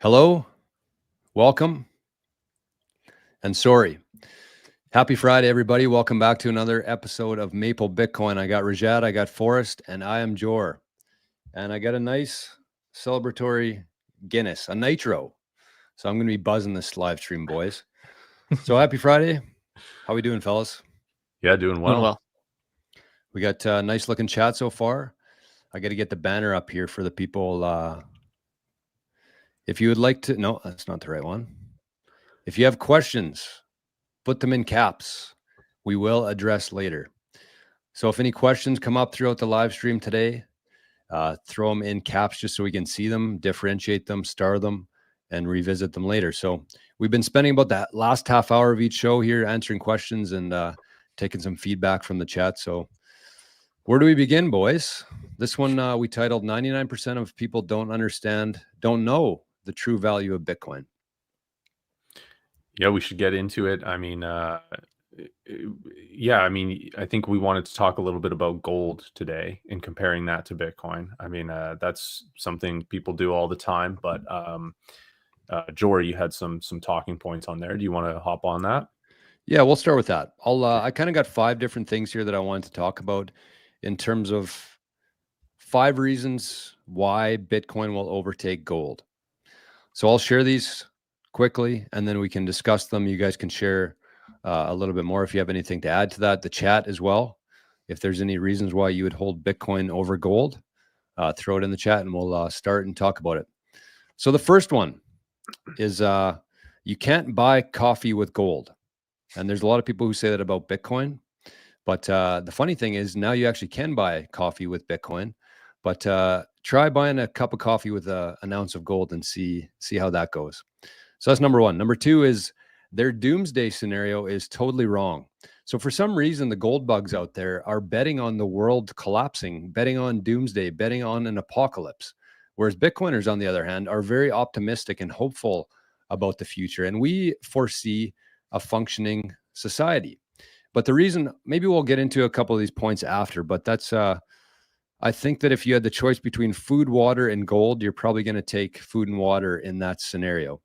Hello, welcome, and sorry. Happy Friday, everybody. Welcome back to another episode of Maple Bitcoin. I got Rajat, I got Forrest, and I am Jor. And I got a nice celebratory Guinness, a Nitro. So I'm going to be buzzing this live stream, boys. So happy Friday. How we doing, fellas? Yeah, doing well. We got a nice looking chat so far. I got to get the banner up here for the people. If you would like to, no, that's not the right one. If you have questions, put them in caps. We will address later. So if any questions come up throughout the live stream today, throw them in caps just so we can see them, differentiate them, star them, and revisit them later. So we've been spending about that last half hour of each show here answering questions and taking some feedback from the chat. So where do we begin, boys? This one we titled 99% of people don't know the true value of Bitcoin. Yeah, we should get into it. I mean, I think we wanted to talk a little bit about gold today and comparing that to Bitcoin. I mean, that's something people do all the time, but Jory, you had some talking points on there. Do you want to hop on that? Yeah, we'll start with that. I kind of got 5 different things here that I wanted to talk about in terms of 5 reasons why Bitcoin will overtake gold. So I'll share these quickly and then we can discuss them. You guys can share a little bit more if you have anything to add to that. The chat as well. If there's any reasons why you would hold Bitcoin over gold, throw it in the chat and we'll start and talk about it. So the first one is you can't buy coffee with gold. And there's a lot of people who say that about Bitcoin. But the funny thing is now you actually can buy coffee with Bitcoin. But try buying a cup of coffee with an ounce of gold and see how that goes. So that's number 1. Number 2 is their doomsday scenario is totally wrong. So for some reason, the gold bugs out there are betting on the world collapsing, betting on doomsday, betting on an apocalypse. Whereas Bitcoiners, on the other hand, are very optimistic and hopeful about the future. And we foresee a functioning society. But the reason, maybe we'll get into a couple of these points after, but that's, I think that if you had the choice between food, water, and gold, you're probably going to take food and water in that scenario.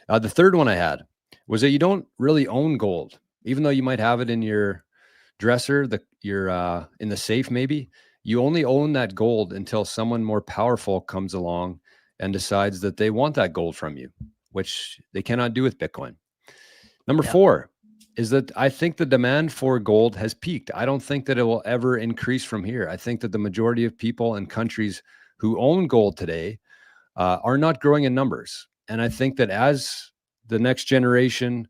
The third one I had was that you don't really own gold, even though you might have it in your dresser, in the safe, maybe. You only own that gold until someone more powerful comes along and decides that they want that gold from you, which they cannot do with Bitcoin. Number 4 is that I think the demand for gold has peaked. I don't think that it will ever increase from here. I think that the majority of people and countries who own gold today are not growing in numbers. And I think that as the next generation,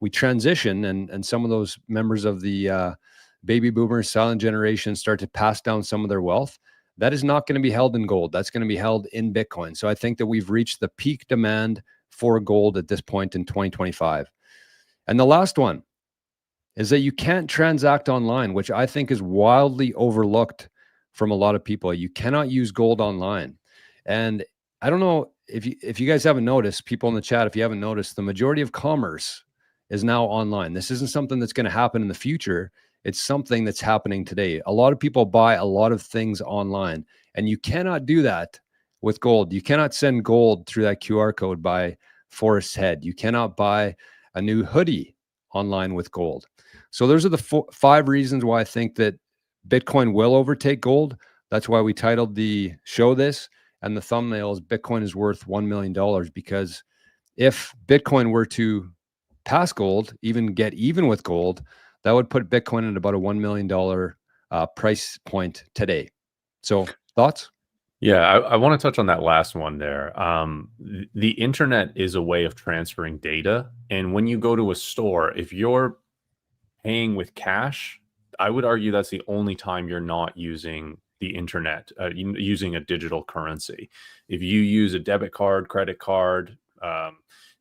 we transition and some of those members of the baby boomers, silent generation start to pass down some of their wealth, that is not going to be held in gold. That's going to be held in Bitcoin. So I think that we've reached the peak demand for gold at this point in 2025. And the last one is that you can't transact online, which I think is wildly overlooked from a lot of people. You cannot use gold online. And I don't know if you guys haven't noticed, people in the chat, if you haven't noticed, the majority of commerce is now online. This isn't something that's going to happen in the future. It's something that's happening today. A lot of people buy a lot of things online, and you cannot do that with gold. You cannot send gold through that QR code by Forrest's head. You cannot buy a new hoodie online with gold. So those are the 5 reasons why I think that Bitcoin will overtake gold. That's why we titled the show this, and the thumbnail is Bitcoin is worth $1 million, because if Bitcoin were to pass gold, even get even with gold, that would put Bitcoin at about a $1 million price point today. So thoughts? Yeah, I want to touch on that last one there. The internet is a way of transferring data. And when you go to a store, if you're paying with cash, I would argue that's the only time you're not using the internet, using a digital currency. If you use a debit card, credit card,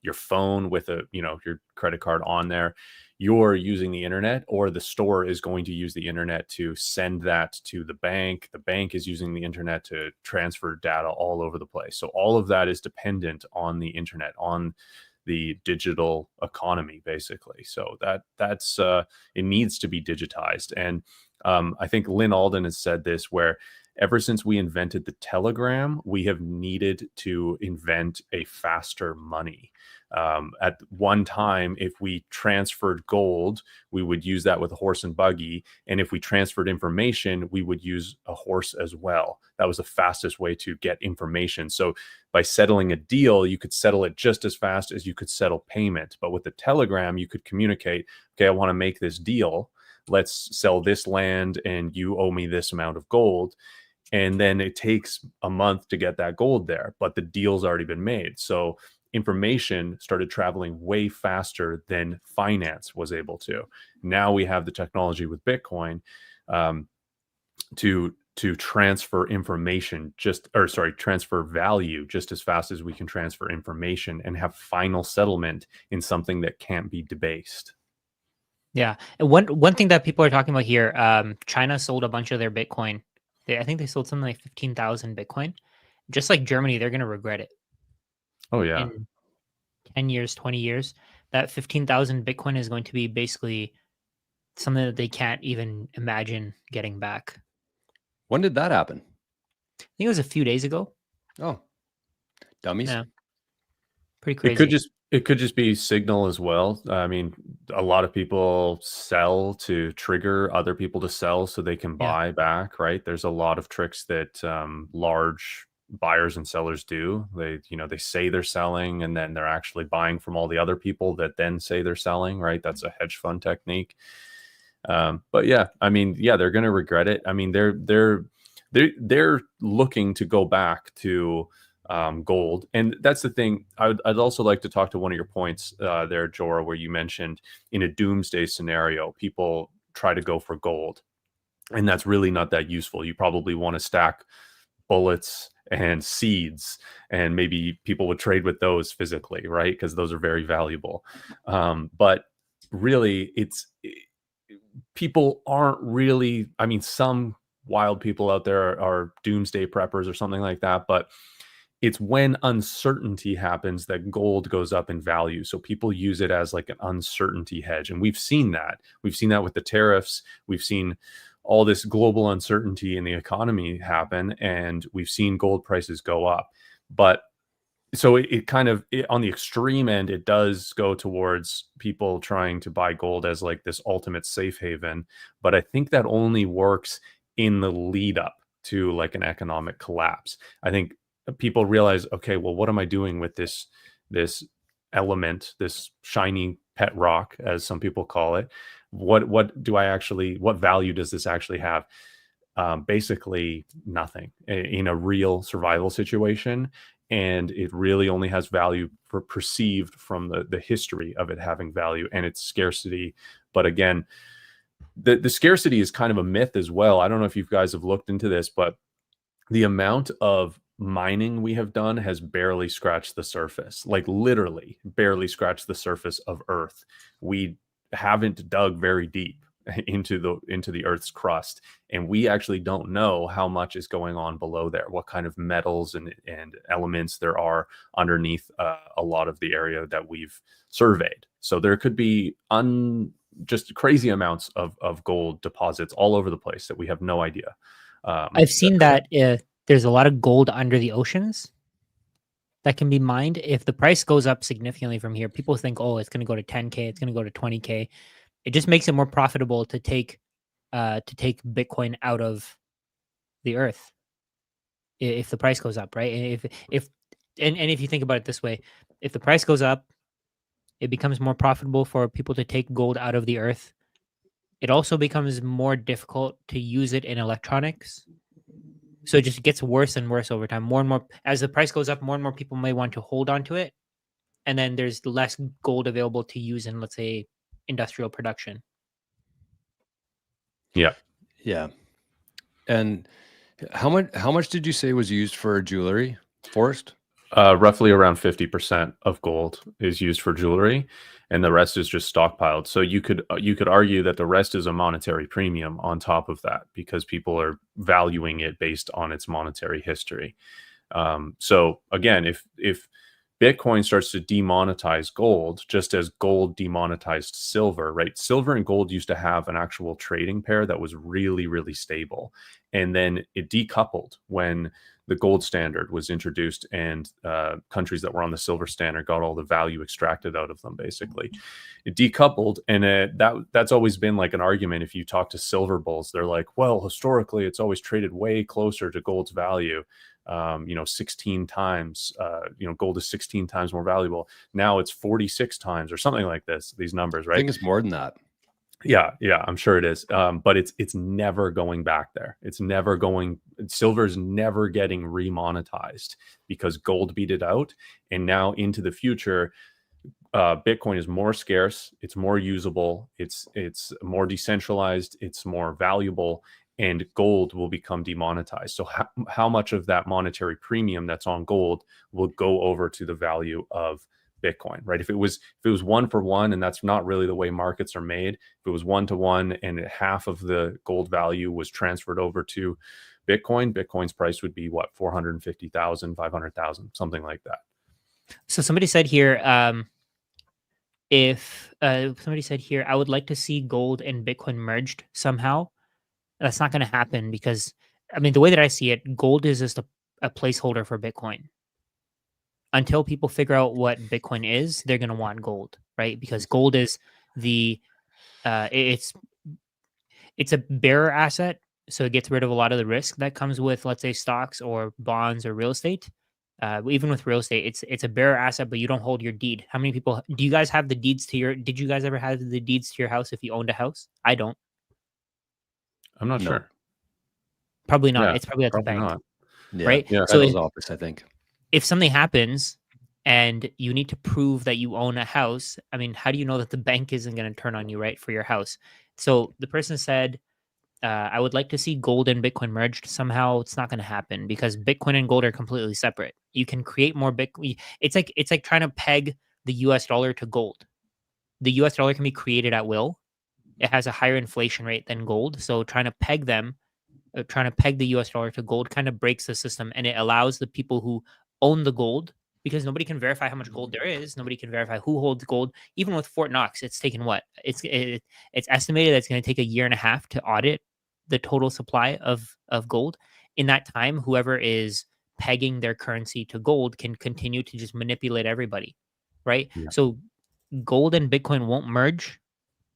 your phone with your credit card on there, you're using the internet, or the store is going to use the internet to send that to the bank. The bank is using the internet to transfer data all over the place. So all of that is dependent on the internet, on the digital economy, basically. So that's it needs to be digitized. And I think Lynn Alden has said this, where Ever since we invented the telegram, we have needed to invent a faster money. At one time, if we transferred gold, we would use that with a horse and buggy. And if we transferred information, we would use a horse as well. That was the fastest way to get information. So by settling a deal, you could settle it just as fast as you could settle payment. But with the telegram, you could communicate, okay, I want to make this deal. Let's sell this land and you owe me this amount of gold. And then it takes a month to get that gold there, but the deal's already been made. So information started traveling way faster than finance was able to. Now we have the technology with Bitcoin to transfer information transfer value just as fast as we can transfer information and have final settlement in something that can't be debased. Yeah. And one thing that people are talking about here, China sold a bunch of their Bitcoin. I think they sold something like 15,000 Bitcoin. Just like Germany, they're going to regret it. Oh, yeah. In 10 years, 20 years, that 15,000 Bitcoin is going to be basically something that they can't even imagine getting back. When did that happen? I think it was a few days ago. Oh, dummies. Yeah. Pretty crazy. It could just be signal as well. I mean, a lot of people sell to trigger other people to sell so they can buy back, right? There's a lot of tricks that large buyers and sellers do. They say they're selling and then they're actually buying from all the other people that then say they're selling, right? That's a hedge fund technique. But yeah, I mean, yeah, they're going to regret it. I mean, they're looking to go back to gold. And that's the thing. I'd also like to talk to one of your points there, Jorah, where you mentioned in a doomsday scenario, people try to go for gold. And that's really not that useful. You probably want to stack bullets and seeds, and maybe people would trade with those physically, right? Because those are very valuable. But really, people aren't really, I mean, some wild people out there are doomsday preppers or something like that, but it's when uncertainty happens that gold goes up in value. So people use it as like an uncertainty hedge. And we've seen that. We've seen that with the tariffs. We've seen all this global uncertainty in the economy happen, and we've seen gold prices go up. But so it kind of, on the extreme end, it does go towards people trying to buy gold as like this ultimate safe haven. But I think that only works in the lead up to like an economic collapse. I think people realize, okay, well, what am I doing with this element, this shiny pet rock, as some people call it? What value does this actually have? Basically nothing in a real survival situation. And it really only has value for perceived from the history of it having value and its scarcity. But again, the scarcity is kind of a myth as well. I don't know if you guys have looked into this, but the amount of mining we have done has barely scratched the surface, like literally barely scratched the surface of Earth. We haven't dug very deep into the Earth's crust, and we actually don't know how much is going on below there, what kind of metals and elements there are underneath a lot of the area that we've surveyed. So there could be just crazy amounts of gold deposits all over the place that we have no idea. I've seen that there's a lot of gold under the oceans that can be mined. If the price goes up significantly from here, people think, oh, it's going to go to 10K, it's going to go to 20K. It just makes it more profitable to take Bitcoin out of the earth if the price goes up, right? And if you think about it this way, if the price goes up, it becomes more profitable for people to take gold out of the earth. It also becomes more difficult to use it in electronics. So it just gets worse and worse over time. More and more, as the price goes up, more and more people may want to hold on to it. And then there's less gold available to use in, let's say, industrial production. Yeah. And how much did you say was used for jewelry, Forrest? Roughly around 50% of gold is used for jewelry, and the rest is just stockpiled. So you could argue that the rest is a monetary premium on top of that, because people are valuing it based on its monetary history. So again, if Bitcoin starts to demonetize gold, just as gold demonetized silver, right? Silver and gold used to have an actual trading pair that was really, really stable. And then it decoupled when the gold standard was introduced, and countries that were on the silver standard got all the value extracted out of them, basically. It decoupled, and that's always been like an argument. If you talk to silver bulls, they're like, well, historically, it's always traded way closer to gold's value. 16 times, gold is 16 times more valuable. Now it's 46 times or something like this, these numbers, right? I think it's more than that. Yeah, I'm sure it is. But it's never going back there. It's never going, silver's never getting remonetized because gold beat it out. And now into the future, Bitcoin is more scarce, it's more usable, it's more decentralized, it's more valuable, and gold will become demonetized. So how much of that monetary premium that's on gold will go over to the value of Bitcoin, right? If it was 1 for 1, and that's not really the way markets are made, if it was 1 to 1 and half of the gold value was transferred over to Bitcoin, Bitcoin's price would be what, 450,000, 500,000, something like that. So somebody said here, I would like to see gold and Bitcoin merged somehow. That's not going to happen because, I mean, the way that I see it, gold is just a placeholder for Bitcoin. Until people figure out what Bitcoin is, they're going to want gold, right? Because gold is it's a bearer asset, so it gets rid of a lot of the risk that comes with, let's say, stocks or bonds or real estate. Even with real estate, it's a bearer asset, but you don't hold your deed. How many people do you guys have the deeds to your? Did you guys ever have the deeds to your house if you owned a house? I don't. I'm not No. sure. Probably not. Yeah, It's probably at the probably bank, not. Yeah. right? Yeah. So Title's office, I think. if something happens and you need to prove that you own a house, I mean, how do you know that the bank isn't going to turn on you, right, for your house? So the person said, I would like to see gold and Bitcoin merged somehow. It's not going to happen because Bitcoin and gold are completely separate. You can create more Bitcoin. It's like trying to peg the US dollar to gold. The US dollar can be created at will. It has a higher inflation rate than gold. So trying to peg the US dollar to gold kind of breaks the system, and it allows the people who own the gold, because nobody can verify how much gold there is. Nobody can verify who holds gold. Even with Fort Knox, it's taken what? It's estimated that it's going to take 1.5 years to audit the total supply of gold. In that time, whoever is pegging their currency to gold can continue to just manipulate everybody, right? Yeah. So gold and Bitcoin won't merge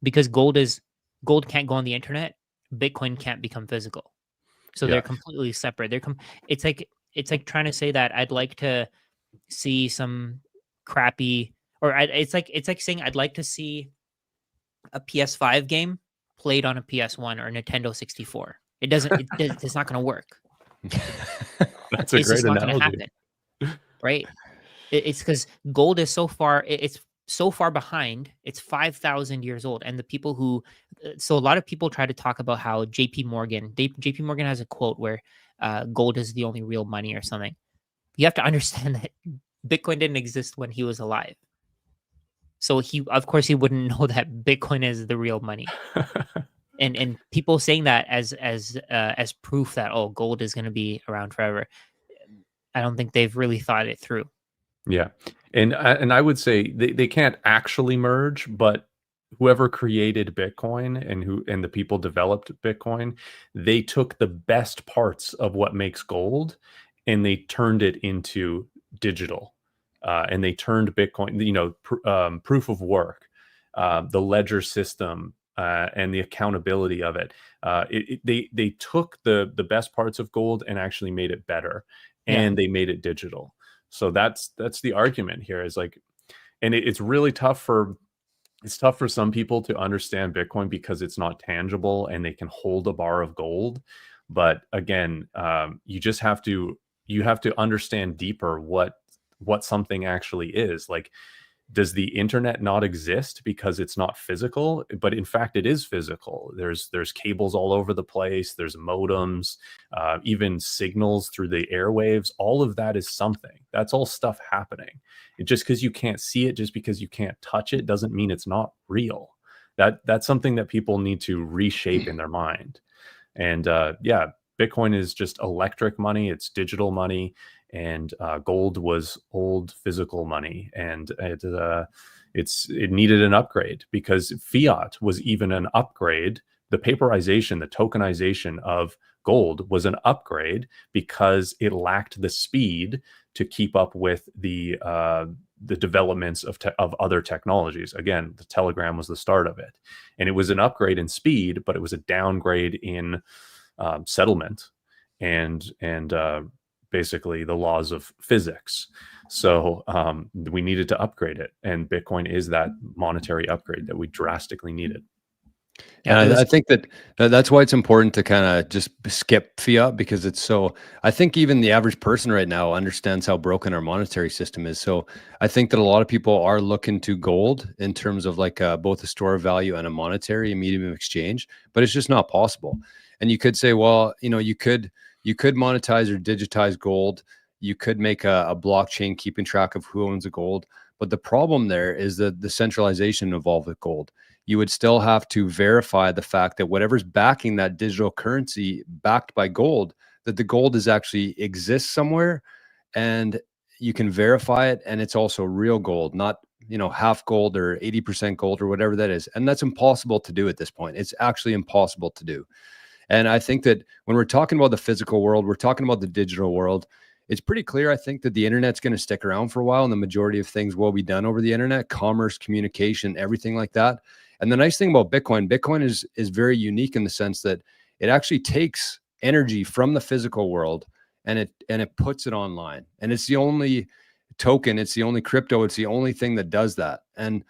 because gold can't go on the internet. Bitcoin can't become physical. So Yeah. they're completely separate. It's like trying to say that I'd like to see some crappy, it's like saying I'd like to see a PS5 game played on a PS1 or Nintendo 64. It's not going to work. That's a It's great just not going to analogy. happen, right? It's because gold is so far. It's so far behind. It's 5,000 years old, and the people who, so a lot of people try to talk about how JP Morgan has a quote where gold is the only real money or something. You have to understand that Bitcoin didn't exist when he was alive. So of course he wouldn't know that Bitcoin is the real money. And people saying that as proof that, oh, gold is going to be around forever, I don't think they've really thought it through. Yeah. And I would say they can't actually merge, but whoever created Bitcoin and the people developed Bitcoin, they took the best parts of what makes gold and they turned it into digital. And they turned Bitcoin, proof of work, the ledger system, and the accountability of it. They took the best parts of gold and actually made it better, and they made it digital. So that's the argument here, is like, and it's really tough for some people to understand Bitcoin because it's not tangible and they can hold a bar of gold. But again, you have to understand deeper what something actually is. Like, does the internet not exist because it's not physical? But in fact, it is physical. There's cables all over the place. There's modems, even signals through the airwaves. All of that is something. That's all stuff happening. And just because you can't see it, just because you can't touch it, doesn't mean it's not real. That's something that people need to reshape in their mind. And Bitcoin is just electric money. It's digital money. and gold was old physical money, and it needed an upgrade because fiat was even an upgrade. The paperization, the tokenization of gold was an upgrade because it lacked the speed to keep up with the developments of other technologies. Again, the telegram was the start of it, and it was an upgrade in speed, but it was a downgrade in settlement and basically the laws of physics. So we needed to upgrade it, and Bitcoin is that monetary upgrade that we drastically needed. And I think that's why it's important to kind of just skip fiat, because it's so, I think even the average person right now understands how broken our monetary system is. So I think that a lot of people are looking to gold in terms of like both a store of value and a monetary medium of exchange, but it's just not possible. And you could say, well, you could monetize or digitize gold. You could make a blockchain keeping track of who owns the gold. But the problem there is the centralization involved with gold. You would still have to verify the fact that whatever's backing that digital currency backed by gold, that the gold is actually exists somewhere, and you can verify it. And it's also real gold, not, half gold or 80% gold or whatever that is. And that's impossible to do at this point. It's actually impossible to do. And I think that when we're talking about the physical world, we're talking about the digital world. It's pretty clear, I think, that the internet's going to stick around for a while, and the majority of things will be done over the internet, commerce, communication, everything like that. And the nice thing about Bitcoin is very unique in the sense that it actually takes energy from the physical world and it puts it online. And it's the only token, it's the only crypto, it's the only thing that does that. And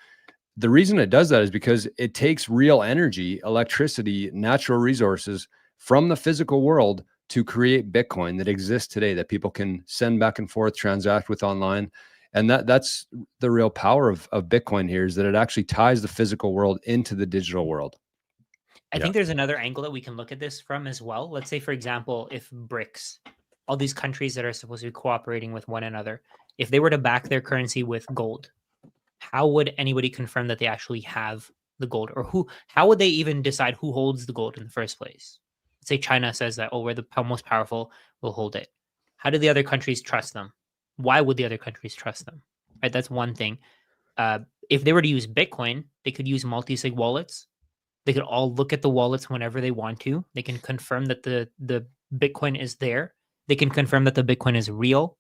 the reason it does that is because it takes real energy, electricity, natural resources from the physical world to create Bitcoin that exists today, that people can send back and forth, transact with online. And that's the real power of Bitcoin here, is that it actually ties the physical world into the digital world. I think there's another angle that we can look at this from as well. Let's say, for example, if BRICS, all these countries that are supposed to be cooperating with one another, if they were to back their currency with gold, how would anybody confirm that they actually have the gold? Or how would they even decide who holds the gold in the first place? Let's say China says that, we're the most powerful, we'll hold it. How do the other countries trust them? Why would the other countries trust them? Right, that's one thing. If they were to use Bitcoin, they could use multi-sig wallets. They could all look at the wallets whenever they want to. They can confirm that the Bitcoin is there. They can confirm that the Bitcoin is real.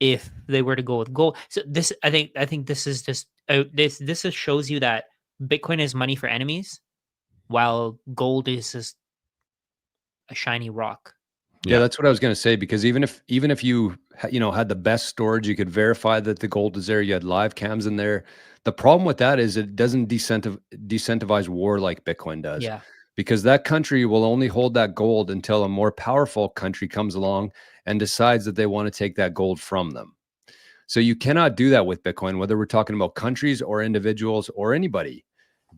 If they were to go with gold, so this, I think this is just this just shows you that Bitcoin is money for enemies, while gold is just a shiny rock. Yeah, that's what I was going to say, because even if you had the best storage, you could verify that the gold is there, you had live cams in there. The problem with that is it doesn't decentivize war like Bitcoin does. Yeah. Because that country will only hold that gold until a more powerful country comes along and decides that they want to take that gold from them. So you cannot do that with Bitcoin, whether we're talking about countries or individuals or anybody.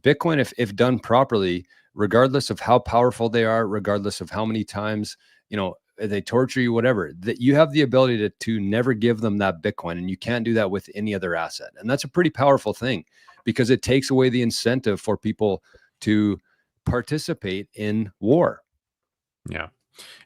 Bitcoin, if done properly, regardless of how powerful they are, regardless of how many times they torture you, whatever, that you have the ability to never give them that Bitcoin. And you can't do that with any other asset. And that's a pretty powerful thing, because it takes away the incentive for people to participate in war. Yeah.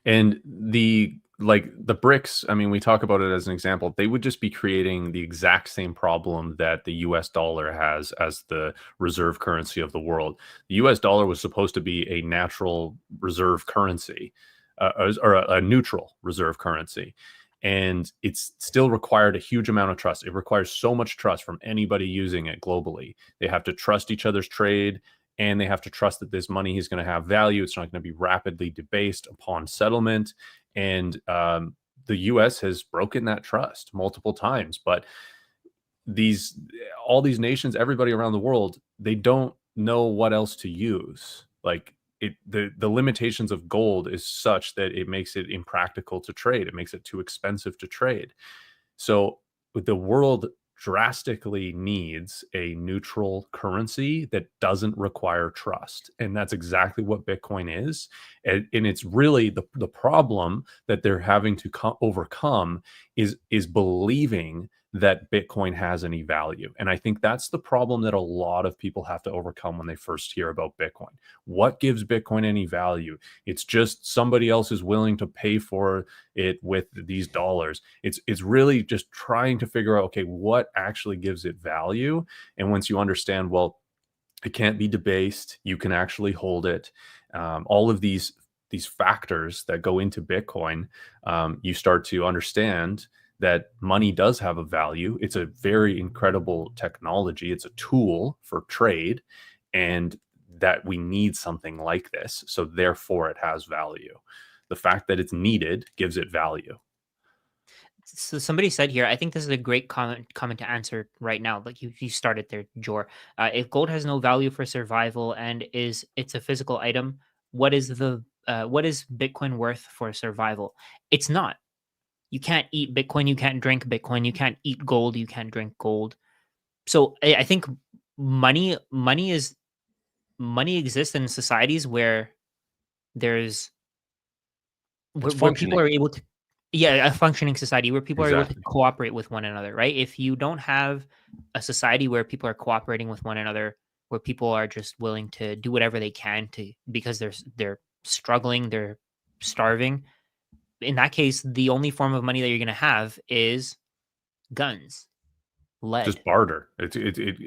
And the BRICS, I mean, we talk about it as an example, they would just be creating the exact same problem that the US dollar has as the reserve currency of the world. The US dollar was supposed to be a natural reserve currency, or a neutral reserve currency. And it's still required a huge amount of trust. It requires so much trust from anybody using it globally. They have to trust each other's trade, and they have to trust that this money is going to have value. It's not going to be rapidly debased upon settlement. And the US has broken that trust multiple times. But all these nations, everybody around the world, they don't know what else to use. Like, the limitations of gold is such that it makes it impractical to trade. It makes it too expensive to trade. So the world drastically needs a neutral currency that doesn't require trust. And that's exactly what Bitcoin is. And it's really the problem that they're having to overcome is believing that Bitcoin has any value. And I think that's the problem that a lot of people have to overcome when they first hear about Bitcoin. What gives Bitcoin any value? It's just somebody else is willing to pay for it with these dollars. It's really just trying to figure out, okay, what actually gives it value? And once you understand, well, it can't be debased, you can actually hold it. All of these factors that go into Bitcoin, you start to understand that money does have a value. It's a very incredible technology. It's a tool for trade, and that we need something like this. So therefore it has value. The fact that it's needed gives it value. So somebody said here, I think this is a great comment to answer right now. Like you started there, Jor. If gold has no value for survival and it's a physical item, what is Bitcoin worth for survival? It's not. You can't eat Bitcoin. You can't drink Bitcoin. You can't eat gold. You can't drink gold. So I think money exists in societies where there's It's where people functioning. are able to, yeah, a functioning society where people are able to Exactly. cooperate with one another, right? If you don't have a society where people are cooperating with one another, where people are just willing to do whatever they can to because they're struggling, they're starving, in that case, the only form of money that you're going to have is guns, lead. Just barter.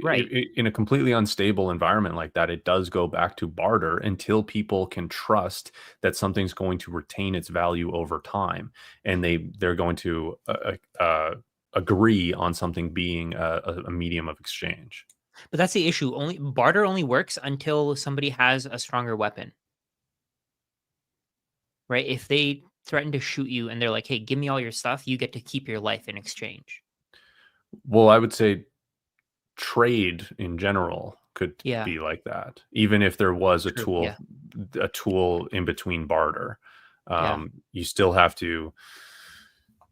Right. In a completely unstable environment like that, it does go back to barter until people can trust that something's going to retain its value over time, and they're going to agree on something being a medium of exchange. But that's the issue. Barter only works until somebody has a stronger weapon, right? If they threaten to shoot you and they're like, "Hey, give me all your stuff. You get to keep your life in exchange." Well, I would say trade in general could Yeah, be like that, even if there was true. Yeah, a tool in between barter. yeah, You still have to,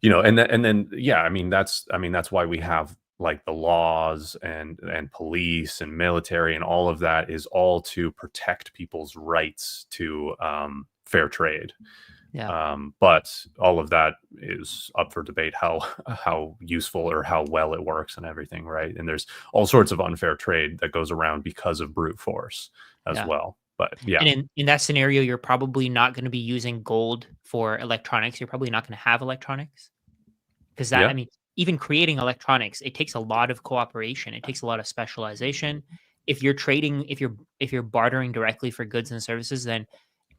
and then yeah, I mean that's why we have like the laws and police and military, and all of that is all to protect people's rights to fair trade. yeah. But all of that is up for debate, how useful or how well it works and everything, right? And there's all sorts of unfair trade that goes around because of brute force as Yeah. well. But yeah, And in that scenario, you're probably not going to be using gold for electronics. You're probably not going to have electronics because I yeah, mean, even creating electronics, it takes a lot of cooperation. It takes a lot of specialization. If you're trading, if you're bartering directly for goods and services, then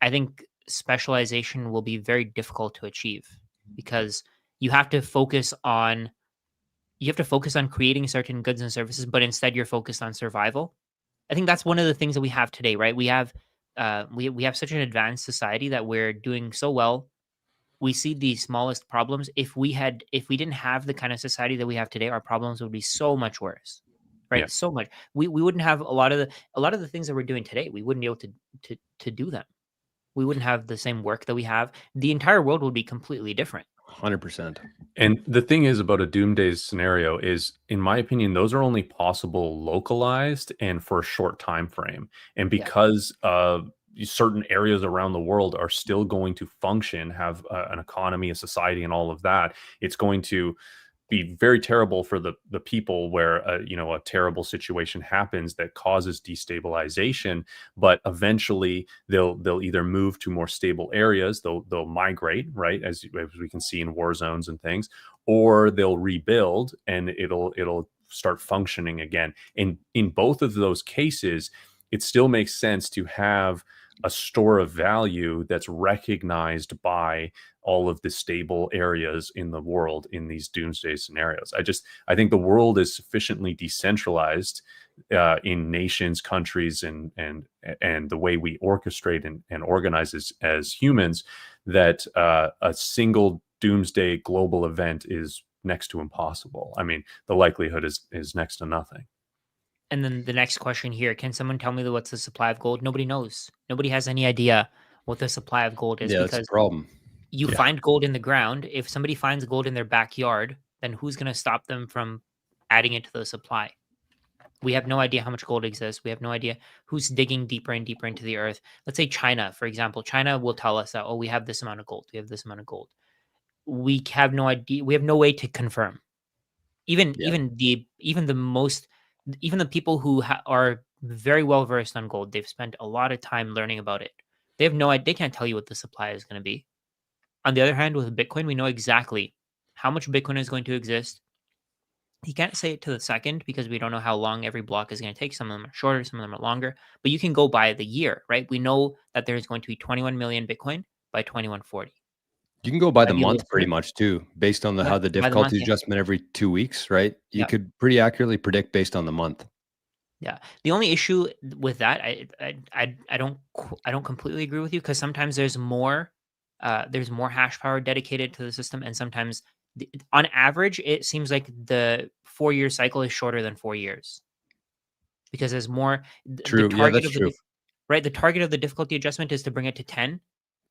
I think specialization will be very difficult to achieve because you have to focus on creating certain goods and services, but instead you're focused on survival. I think that's one of the things that we have today, right? We have such an advanced society that we're doing so well. We see the smallest problems. If we didn't have the kind of society that we have today, our problems would be so much worse. yeah. Right? So much. We wouldn't have a lot of the things that we're doing today. We wouldn't be able to do them. We wouldn't have the same work that we have. The entire world would be completely different. 100%. And the thing is about a doomsday scenario is, in my opinion, those are only possible localized and for a short time frame. And Yeah. because certain areas around the world are still going to function, have an economy, a society, and all of that, it's going to be very terrible for the people where a terrible situation happens that causes destabilization. But eventually they'll either move to more stable areas, they'll migrate, right, as we can see in war zones and things, or they'll rebuild and it'll start functioning again. And in both of those cases, it still makes sense to have a store of value that's recognized by all of the stable areas in the world in these doomsday scenarios. I think the world is sufficiently decentralized in nations, countries, and the way we orchestrate and organize as humans, that a single doomsday global event is next to impossible. I mean, the likelihood is next to nothing. And then the next question here, can someone tell me what's the supply of gold? Nobody knows. Nobody has any idea what the supply of gold is Yeah, that's a because problem. you Yeah. find gold in the ground. If somebody finds gold in their backyard, then who's going to stop them from adding it to the supply? We have no idea how much gold exists. We have no idea who's digging deeper and deeper into the earth. Let's say China, for example. China will tell us that, oh, we have this amount of gold. We have this amount of gold. We have no idea. We have no way to confirm. Even Yeah. even the people who are very well versed on gold, they've spent a lot of time learning about it. They have no idea. They can't tell you what the supply is going to be. On the other hand, with Bitcoin, we know exactly how much Bitcoin is going to exist. You can't say it to the second because we don't know how long every block is going to take. Some of them are shorter, some of them are longer, but you can go by the year, right? We know that there's going to be 21 million Bitcoin by 2140. You can go by the That'd be a little month pretty sooner. much too, based on Yeah, how the by the month. difficulty Yeah. adjustment every 2 weeks, right? You Yeah. could pretty accurately predict based on the month. Yeah. The only issue with that, I don't completely agree with you because sometimes there's more hash power dedicated to the system, and sometimes on average it seems like the 4-year cycle is shorter than 4 years because there's more the True. Yeah, target that's of the true. right, the target of the difficulty adjustment is to bring it to 10.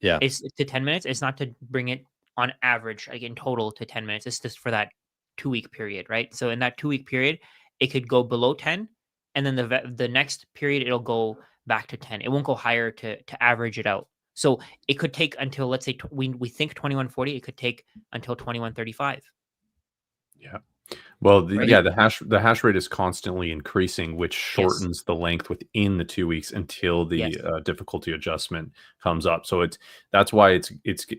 Yeah. It's to 10 minutes. It's not to bring it on average, like in total, to 10 minutes. It's just for that 2-week period, right? So in that 2-week period, it could go below 10, and then the next period it'll go back to 10. It won't go higher to average it out. So it could take until, let's say, we think 2140. It could take until 2135. Yeah. Well, Right? yeah, the hash rate is constantly increasing, which Yes. shortens the length within the 2 weeks until Yes. the difficulty adjustment comes up. So that's why it's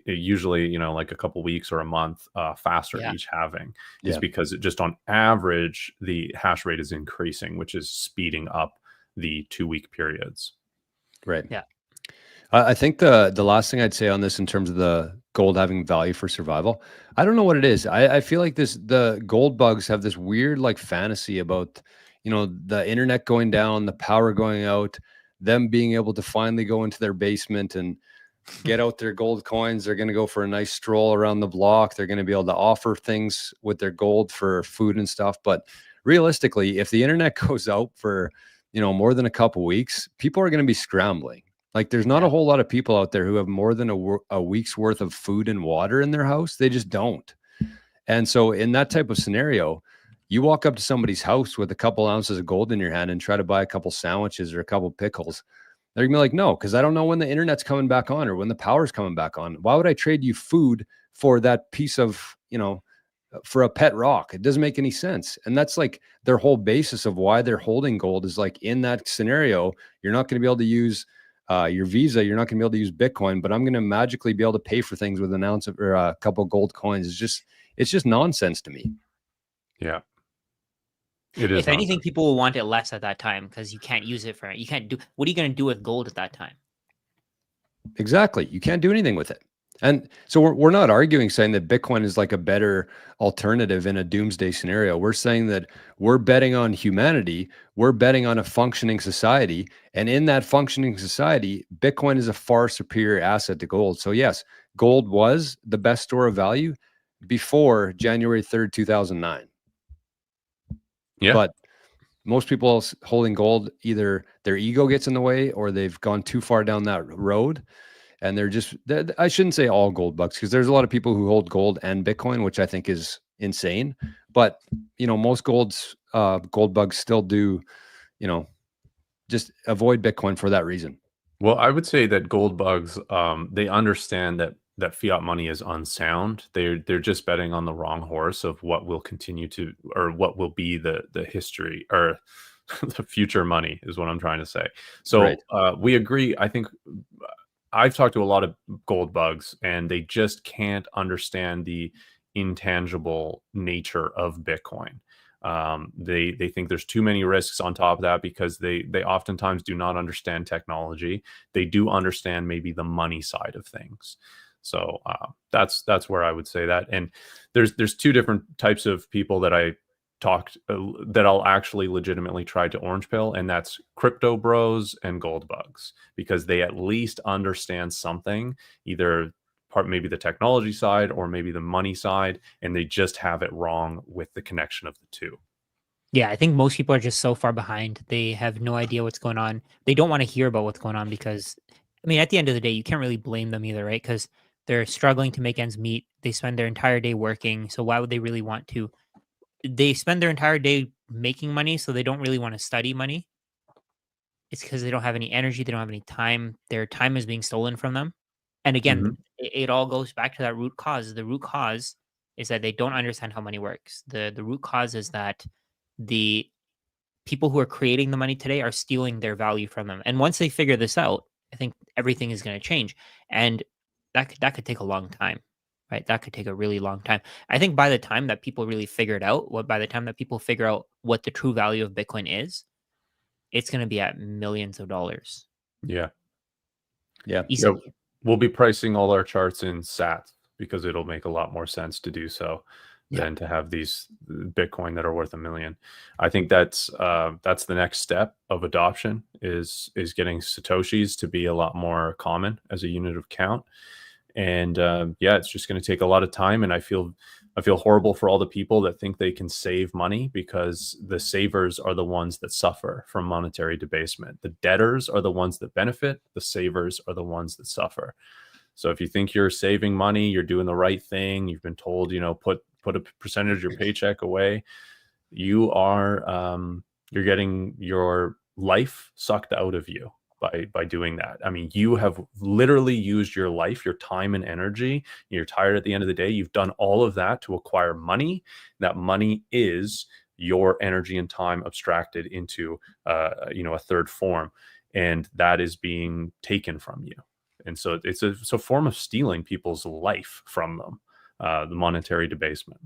usually, like a couple weeks or a month faster Yeah. each halving, is Yeah. because it just on average the hash rate is increasing, which is speeding up the 2-week periods. Right. Yeah. I think the last thing I'd say on this in terms of the gold having value for survival, I don't know what it is. I feel like the gold bugs have this weird like fantasy about, the internet going down, the power going out, them being able to finally go into their basement and get out their gold coins. They're going to go for a nice stroll around the block. They're going to be able to offer things with their gold for food and stuff. But realistically, if the internet goes out for, more than a couple weeks, people are going to be scrambling. Like there's not Yeah. a whole lot of people out there who have more than a week's worth of food and water in their house. They just don't. And so in that type of scenario, you walk up to somebody's house with a couple ounces of gold in your hand and try to buy a couple sandwiches or a couple pickles. They're gonna be like, no, because I don't know when the internet's coming back on or when the power's coming back on. Why would I trade you food for that piece of, for a pet rock? It doesn't make any sense. And that's like their whole basis of why they're holding gold is like in that scenario, you're not going to be able to use your Visa, you're not going to be able to use Bitcoin, but I'm going to magically be able to pay for things with an ounce of or a couple of gold coins. It's just nonsense to me. Yeah. It is If anything, nonsense. people will want it less at that time because you can't use it for you can't do. What are you going to do with gold at that time? Exactly. You can't do anything with it. And so we're not arguing saying that Bitcoin is like a better alternative in a doomsday scenario. We're saying that we're betting on humanity. We're betting on a functioning society. And in that functioning society, Bitcoin is a far superior asset to gold. So yes, gold was the best store of value before January 3rd, 2009. Yeah. But most people holding gold, either their ego gets in the way or they've gone too far down that road. And I shouldn't say all gold bugs because there's a lot of people who hold gold and Bitcoin, which I think is insane. But, most gold bugs still do, just avoid Bitcoin for that reason. Well, I would say that gold bugs, they understand that fiat money is unsound. They're just betting on the wrong horse of what will continue to, or what will be the history, or the future money is what I'm trying to say. So Right. we agree. I think I've talked to a lot of gold bugs, and they just can't understand the intangible nature of Bitcoin. They think there's too many risks on top of that because they oftentimes do not understand technology. They do understand maybe the money side of things. So that's where I would say that. And there's two different types of people that I talked that I'll actually legitimately try to orange pill, and that's crypto bros and gold bugs, because they at least understand something, either maybe the technology side or maybe the money side, and they just have it wrong with the connection of the two. Yeah, I think most people are just so far behind. They have no idea what's going on. They don't want to hear about what's going on because, I mean, at the end of the day, you can't really blame them either, right? Because they're struggling to make ends meet. They spend their entire day working. So why would they really want to? They spend their entire day making money, so they don't really want to study money. It's because they don't have any energy. They don't have any time. Their time is being stolen from them. And again, Mhm. it all goes back to that root cause. The root cause is that they don't understand how money works. The root cause is that the people who are creating the money today are stealing their value from them. And once they figure this out, I think everything is going to change. And that could take a long time, right? That could take a really long time. I think by the time that people really figure it out, by the time that people figure out what the true value of Bitcoin is, it's going to be at millions of dollars. Yeah. Easily. Yeah, we'll be pricing all our charts in sats because it'll make a lot more sense to do so than to have these Bitcoin that are worth $1 million. I think that's the next step of adoption is getting Satoshis to be a lot more common as a unit of count. And it's just going to take a lot of time. And I feel horrible for all the people that think they can save money, because the savers are the ones that suffer from monetary debasement. The debtors are the ones that benefit. The savers are the ones that suffer. So if you think you're saving money, you're doing the right thing, you've been told, put a percentage of your paycheck away, you are you're getting your life sucked out of you by doing that. I mean, you have literally used your life, your time and energy. You're tired at the end of the day. You've done all of that to acquire money. That money is your energy and time abstracted into a third form, and that is being taken from you. And so it's a form of stealing people's life from them, the monetary debasement.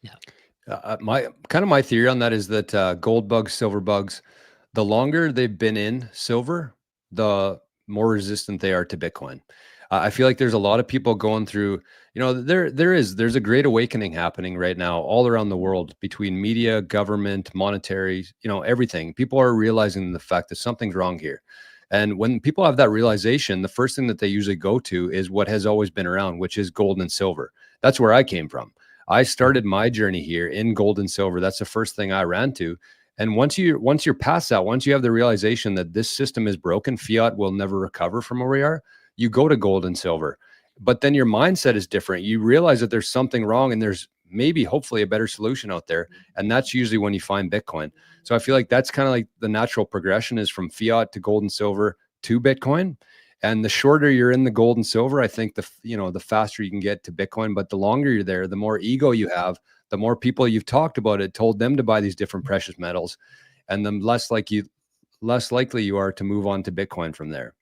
Yeah. My theory on that is that gold bugs, silver bugs, the longer they've been in silver, the more resistant they are to Bitcoin. I feel like there's a lot of people going through, there's a great awakening happening right now all around the world between media, government, monetary, everything. People are realizing the fact that something's wrong here. And when people have that realization, the first thing that they usually go to is what has always been around, which is gold and silver. That's where I came from. I started my journey here in gold and silver. That's the first thing I ran to. And once you're past that, once you have the realization that this system is broken, fiat will never recover from where we are, you go to gold and silver. But then your mindset is different. You realize that there's something wrong and there's maybe hopefully a better solution out there. And that's usually when you find Bitcoin. So I feel like that's kind of like the natural progression is from fiat to gold and silver to Bitcoin. And the shorter you're in the gold and silver, I think the faster you can get to Bitcoin. But the longer you're there, the more ego you have, the more people you've talked about it, told them to buy these different precious metals, and the less likely you are to move on to Bitcoin from there.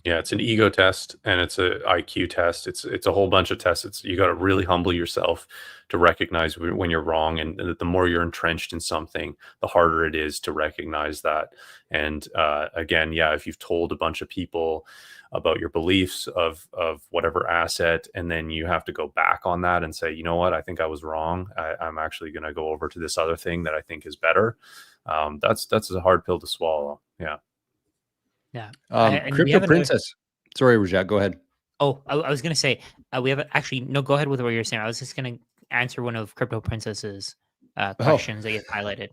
Yeah, it's an ego test and it's a IQ test. It's a whole bunch of tests. You got to really humble yourself to recognize when you're wrong, and the more you're entrenched in something, the harder it is to recognize that. And again, if you've told a bunch of people about your beliefs of whatever asset, and then you have to go back on that and say, you know what, I think I was wrong. I'm actually going to go over to this other thing that I think is better. That's a hard pill to swallow. Yeah. Yeah. Crypto Princess. Sorry, Rajat, go ahead. Oh, I was going to say, go ahead with what you're saying. I was just going to answer one of Crypto Princess's questions that you highlighted.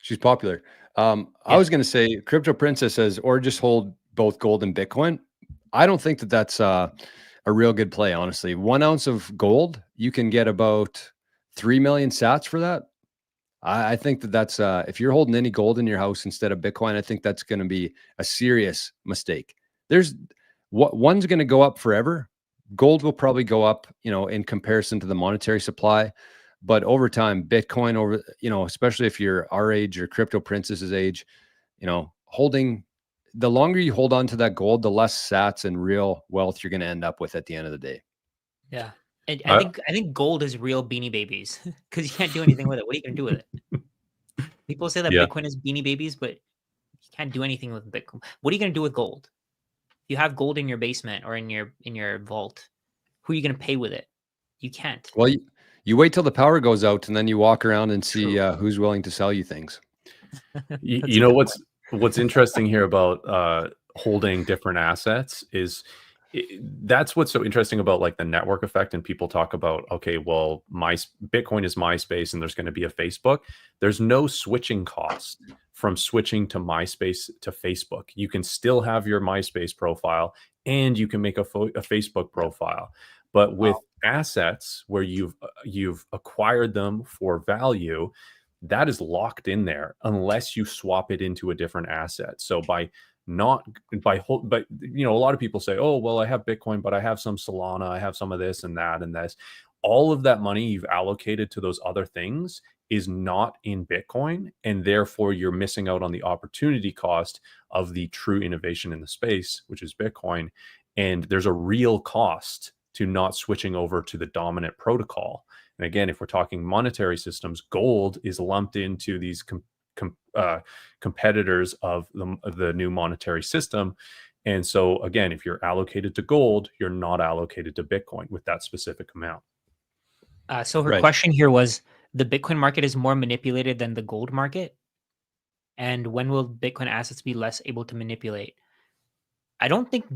She's popular. I was going to say Crypto Princess says, or just hold both gold and Bitcoin. I don't think that that's a real good play, honestly. 1 ounce of gold, you can get about 3 million sats for that. I think that's if you're holding any gold in your house instead of Bitcoin, I think that's going to be a serious mistake. One's going to go up forever. Gold will probably go up, in comparison to the monetary supply, but over time, Bitcoin especially if you're our age or Crypto Princess's age, the longer you hold on to that gold, the less sats and real wealth you're going to end up with at the end of the day. Yeah. And I think gold is real Beanie Babies because you can't do anything with it. What are you going to do with it? People say that Bitcoin is Beanie Babies, but you can't do anything with Bitcoin. What are you going to do with gold? If you have gold in your basement or in your vault, who are you going to pay with it? You can't. Well, you wait till the power goes out and then you walk around and see who's willing to sell you things. you know what's interesting here about holding different assets is that's what's so interesting about like the network effect. And people talk about, okay, well, Bitcoin is MySpace and there's going to be a Facebook. There's no switching cost from switching to MySpace to Facebook. You can still have your MySpace profile and you can make a Facebook profile. But with assets where you've acquired them for value, that is locked in there unless you swap it into a different asset. So but a lot of people say, oh, well, I have Bitcoin, but I have some Solana, I have some of this and that and this. all of that money you've allocated to those other things is not in Bitcoin, and therefore you're missing out on the opportunity cost of the true innovation in the space, which is Bitcoin. And there's a real cost to not switching over to the dominant protocol. And again, if we're talking monetary systems, gold is lumped into these competitors of the new monetary system. And so again, if you're allocated to gold, you're not allocated to Bitcoin with that specific amount. So her Right. question here was, the Bitcoin market is more manipulated than the gold market, and when will Bitcoin assets be less able to manipulate? I don't think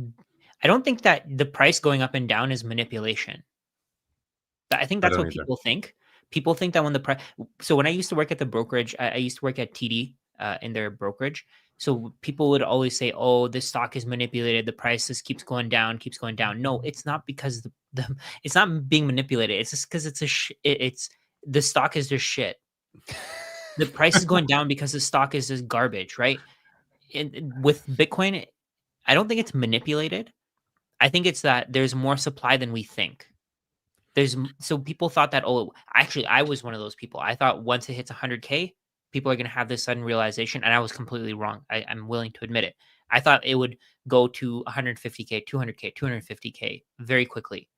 that the price going up and down is manipulation. I think I that's don't what either. people think. People think that when the price, so when I used to work at the brokerage, I used to work at TD in their brokerage. So people would always say, "Oh, this stock is manipulated. The price just keeps going down, keeps going down." No, it's not, because the it's not being manipulated. It's just because it's the stock is just shit. The price is going down because the stock is just garbage, right? And with Bitcoin, I don't think it's manipulated. I think it's that there's more supply than we think. So people thought that, oh, actually, I was one of those people. I thought once it hits 100K, people are going to have this sudden realization, and I was completely wrong. I'm willing to admit it. I thought it would go to 150K, 200K, 250K very quickly.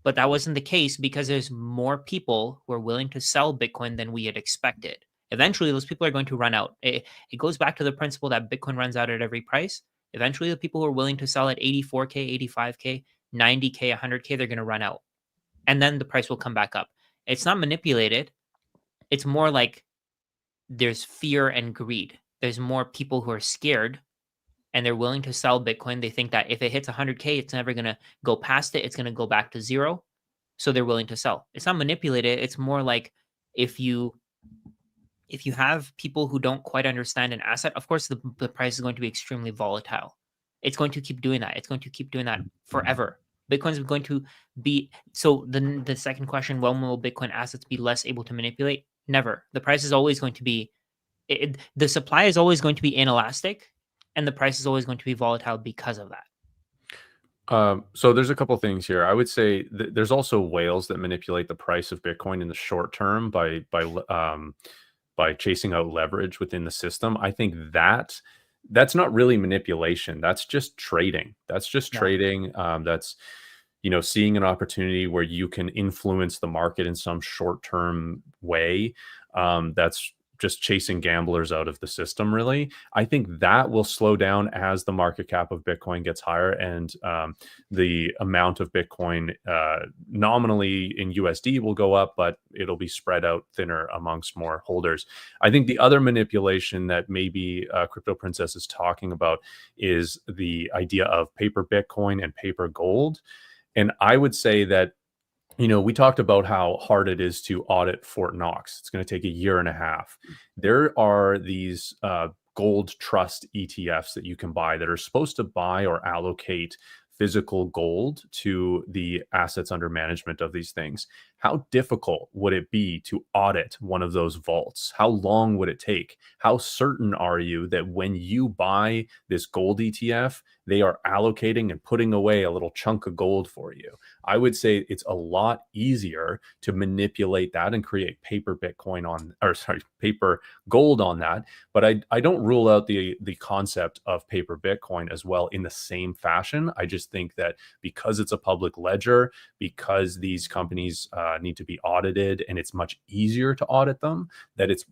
But that wasn't the case, because there's more people who are willing to sell Bitcoin than we had expected. Eventually, those people are going to run out. It goes back to the principle that Bitcoin runs out at every price. Eventually, the people who are willing to sell at 84K, 85K, 90K, 100K, they're going to run out. And then the price will come back up. It's not manipulated. It's more like there's fear and greed. There's more people who are scared, and they're willing to sell Bitcoin. They think that if it hits 100K, it's never going to go past it. It's going to go back to zero. So they're willing to sell. It's not manipulated. It's more like if you have people who don't quite understand an asset, of course, the price is going to be extremely volatile. It's going to keep doing that. It's going to keep doing that forever. Bitcoin is going to be, so the second question, when will Bitcoin assets be less able to manipulate? Never. The price is always going to be, the supply is always going to be inelastic, and the price is always going to be volatile because of that. So there's a couple things here. I would say there's also whales that manipulate the price of Bitcoin in the short term by chasing out leverage within the system. I think that's not really manipulation. That's just trading. That's just trading. That's, seeing an opportunity where you can influence the market in some short-term way. That's just chasing gamblers out of the system, really. I think that will slow down as the market cap of Bitcoin gets higher, and the amount of Bitcoin nominally in USD will go up, but it'll be spread out thinner amongst more holders. I think the other manipulation that maybe Crypto Princess is talking about is the idea of paper Bitcoin and paper gold. And I would say that, we talked about how hard it is to audit Fort Knox. It's going to take 1.5 years. There are these gold trust ETFs that you can buy that are supposed to buy or allocate physical gold to the assets under management of these things. How difficult would it be to audit one of those vaults? How long would it take? How certain are you that when you buy this gold ETF, they are allocating and putting away a little chunk of gold for you? I would say it's a lot easier to manipulate that and create paper gold on that. But I don't rule out the concept of paper Bitcoin as well in the same fashion. I just think that because it's a public ledger, because these companies need to be audited, and it's much easier to audit them, that it's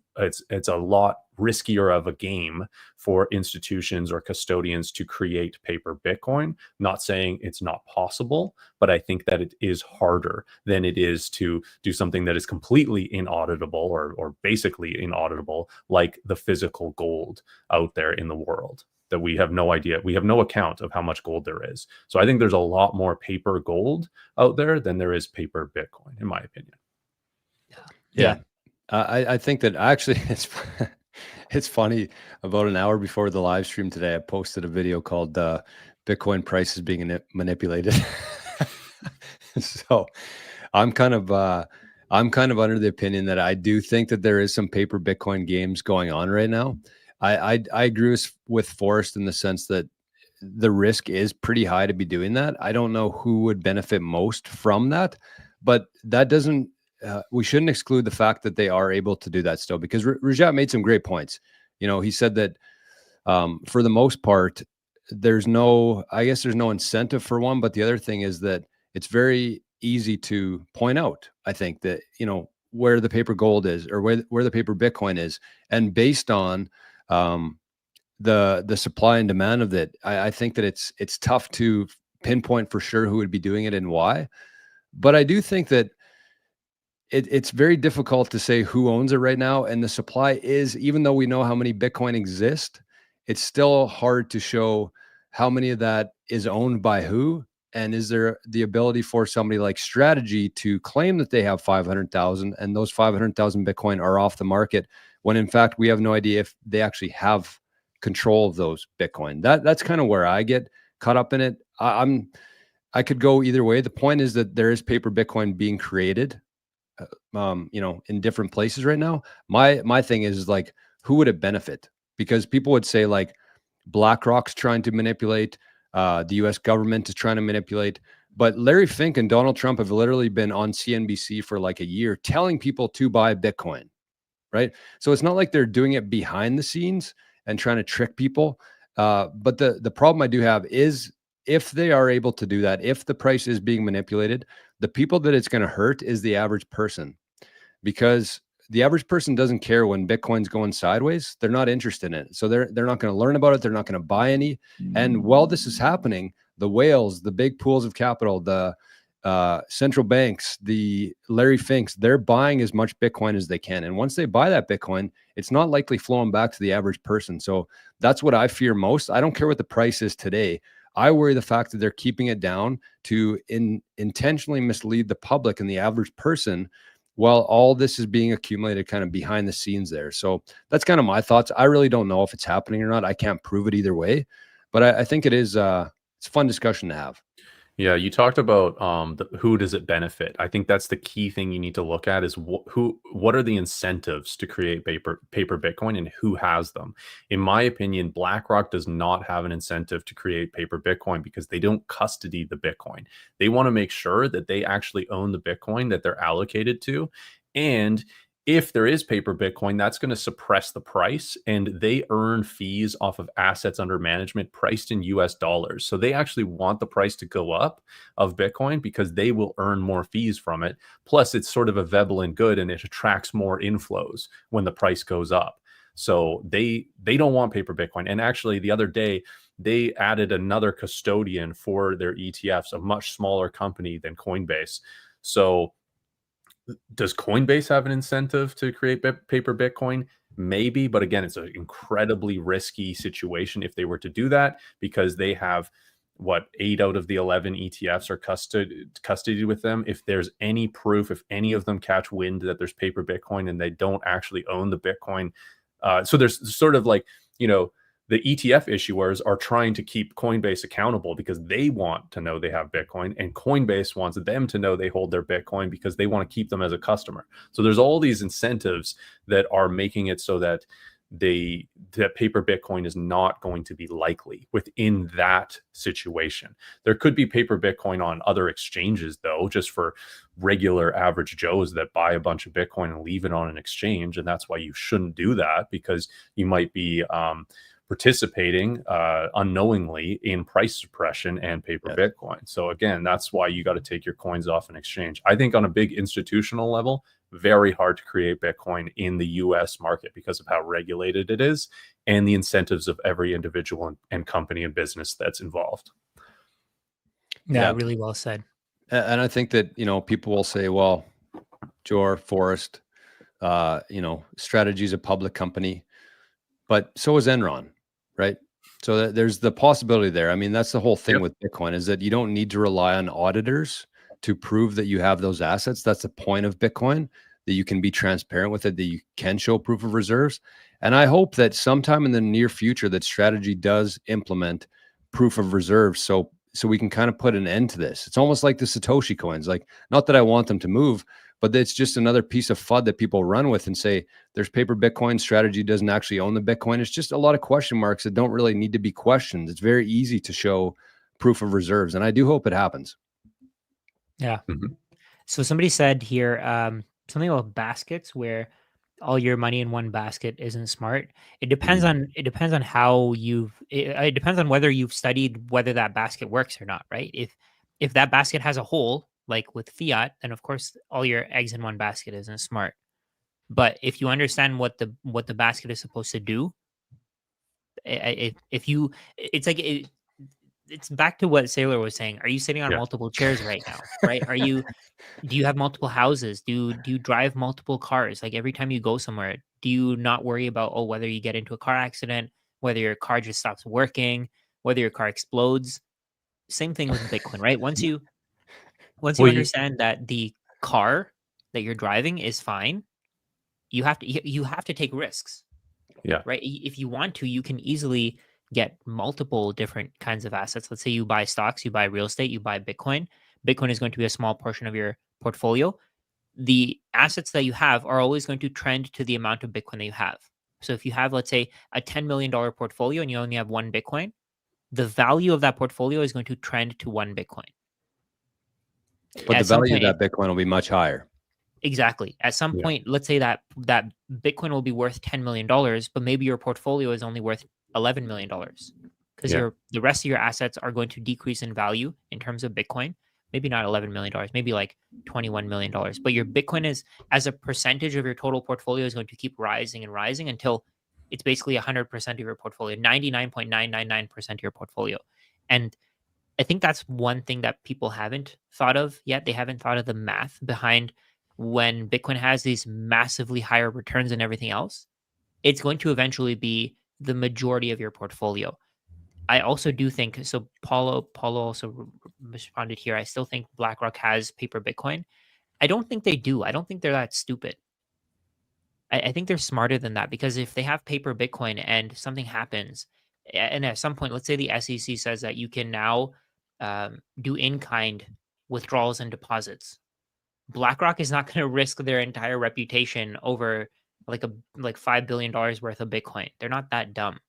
a lot riskier of a game for institutions or custodians to create paper Bitcoin. Not saying it's not possible, but I think that it is harder than it is to do something that is completely inauditable or basically inauditable, like the physical gold out there in the world that we have no idea. We have no account of how much gold there is. So I think there's a lot more paper gold out there than there is paper Bitcoin, in my opinion. Yeah. I think that actually it's funny. About an hour before the live stream today, I posted a video called Bitcoin prices being manipulated. So I'm kind of under the opinion that I do think that there is some paper Bitcoin games going on right now. I agree with Forrest in the sense that the risk is pretty high to be doing that. I don't know who would benefit most from that. but that doesn't. We shouldn't exclude the fact that they are able to do that still, because Rajat made some great points. He said that for the most part, there's no incentive for one, but the other thing is that it's very easy to point out, I think, that, where the paper gold is, or where the paper Bitcoin is. And based on the supply and demand of it, I think that it's tough to pinpoint for sure who would be doing it and why. But I do think that it's very difficult to say who owns it right now. And the supply is, even though we know how many Bitcoin exist, it's still hard to show how many of that is owned by who. And is there the ability for somebody like Strategy to claim that they have 500,000 and those 500,000 Bitcoin are off the market, when in fact we have no idea if they actually have control of those Bitcoin? That's kind of where I get caught up in it. I could go either way. The point is that there is paper Bitcoin being created, in different places right now. My thing is like, who would it benefit? Because people would say like BlackRock's trying to manipulate, the US government is trying to manipulate, but Larry Fink and Donald Trump have literally been on CNBC for like a year telling people to buy Bitcoin, right? So it's not like they're doing it behind the scenes and trying to trick people. But the problem I do have is, if they are able to do that, if the price is being manipulated, the people that it's going to hurt is the average person, because the average person doesn't care when Bitcoin's going sideways. They're not interested in it. So they're not going to learn about it. They're not going to buy any. And while this is happening, the whales, the big pools of capital, the central banks, the Larry Finks, they're buying as much Bitcoin as they can. And once they buy that Bitcoin, it's not likely flowing back to the average person. So that's what I fear most. I don't care what the price is today. I worry the fact that they're keeping it down to intentionally mislead the public and the average person, while all this is being accumulated kind of behind the scenes there. So that's kind of my thoughts. I really don't know if it's happening or not. I can't prove it either way, but I think it is. It's a fun discussion to have. Yeah, you talked about who does it benefit. I think that's the key thing you need to look at is what are the incentives to create paper Bitcoin, and who has them. In my opinion, BlackRock does not have an incentive to create paper Bitcoin because they don't custody the Bitcoin. They want to make sure that they actually own the Bitcoin that they're allocated to. And if there is paper Bitcoin, that's going to suppress the price, and they earn fees off of assets under management priced in US dollars. So they actually want the price to go up of Bitcoin because they will earn more fees from it. Plus, it's sort of a Veblen good, and it attracts more inflows when the price goes up. So they don't want paper Bitcoin. And actually, the other day, they added another custodian for their ETFs, a much smaller company than Coinbase. So does Coinbase have an incentive to create paper Bitcoin? Maybe, but again, it's an incredibly risky situation if they were to do that, because they have 8 out of the 11 ETFs are custodied with them. If there's any proof, if any of them catch wind that there's paper Bitcoin and they don't actually own the Bitcoin, so there's sort of like, the ETF issuers are trying to keep Coinbase accountable because they want to know they have Bitcoin, and Coinbase wants them to know they hold their Bitcoin because they want to keep them as a customer. So there's all these incentives that are making it so that that paper Bitcoin is not going to be likely within that situation. There could be paper Bitcoin on other exchanges, though, just for regular average Joes that buy a bunch of Bitcoin and leave it on an exchange. And that's why you shouldn't do that, because you might be participating unknowingly in price suppression and paper Bitcoin. So again, that's why you got to take your coins off an exchange. I think on a big institutional level, very hard to create Bitcoin in the US market because of how regulated it is and the incentives of every individual and company and business that's involved. Yeah, really well said. And I think that, people will say, well, Jor, Forrest, Strategy is a public company, but so is Enron, right? So there's the possibility there. I mean, that's the whole thing with Bitcoin, is that you don't need to rely on auditors to prove that you have those assets. That's the point of Bitcoin, that you can be transparent with it, that you can show proof of reserves. And I hope that sometime in the near future that Strategy does implement proof of reserves, so we can kind of put an end to this. It's almost like the Satoshi coins. Like, not that I want them to move, but it's just another piece of FUD that people run with and say there's paper Bitcoin, Strategy doesn't actually own the Bitcoin. It's just a lot of question marks that don't really need to be questioned. It's very easy to show proof of reserves, and I do hope it happens. Yeah. So somebody said here something about baskets where all your money in one basket isn't smart. It depends on how it depends on whether you've studied whether that basket works or not, right? If that basket has a hole, like with fiat, then of course all your eggs in one basket isn't smart. But if you understand what the basket is supposed to do, if you, it's like it's back to what Sailor was saying. Are you sitting on Yeah. multiple chairs right now? Right? Are you do you have multiple houses? Do you drive multiple cars? Like every time you go somewhere, do you not worry about whether you get into a car accident, whether your car just stops working, whether your car explodes? Same thing with Bitcoin, right? Once you Well, understand that the car that you're driving is fine, you have to take risks, yeah, right? If you want to, you can easily get multiple different kinds of assets. Let's say you buy stocks, you buy real estate, you buy Bitcoin. Bitcoin is going to be a small portion of your portfolio. The assets that you have are always going to trend to the amount of Bitcoin that you have. So if you have, let's say, a $10 million portfolio and you only have one Bitcoin, the value of that portfolio is going to trend to one Bitcoin. But the At some value of point, that Bitcoin will be much higher. exactly. At some Yeah. point, let's say that Bitcoin will be worth $10 million, but maybe your portfolio is only worth $11 million because Yeah. the rest of your assets are going to decrease in value in terms of Bitcoin. Maybe not $11 million, maybe like $21 million. But your Bitcoin is, as a percentage of your total portfolio, is going to keep rising and rising until it's basically 100% of your portfolio, 99.999% of your portfolio. And I think that's one thing that people haven't thought of yet. They haven't thought of the math behind when Bitcoin has these massively higher returns than everything else. It's going to eventually be the majority of your portfolio. I also do think so. Paulo also responded here. I still think BlackRock has paper Bitcoin. I don't think they do. I don't think they're that stupid. I think they're smarter than that because if they have paper Bitcoin and something happens, and at some point, let's say the SEC says that you can now do in kind withdrawals and deposits. BlackRock is not going to risk their entire reputation over like $5 billion worth of Bitcoin. They're not that dumb.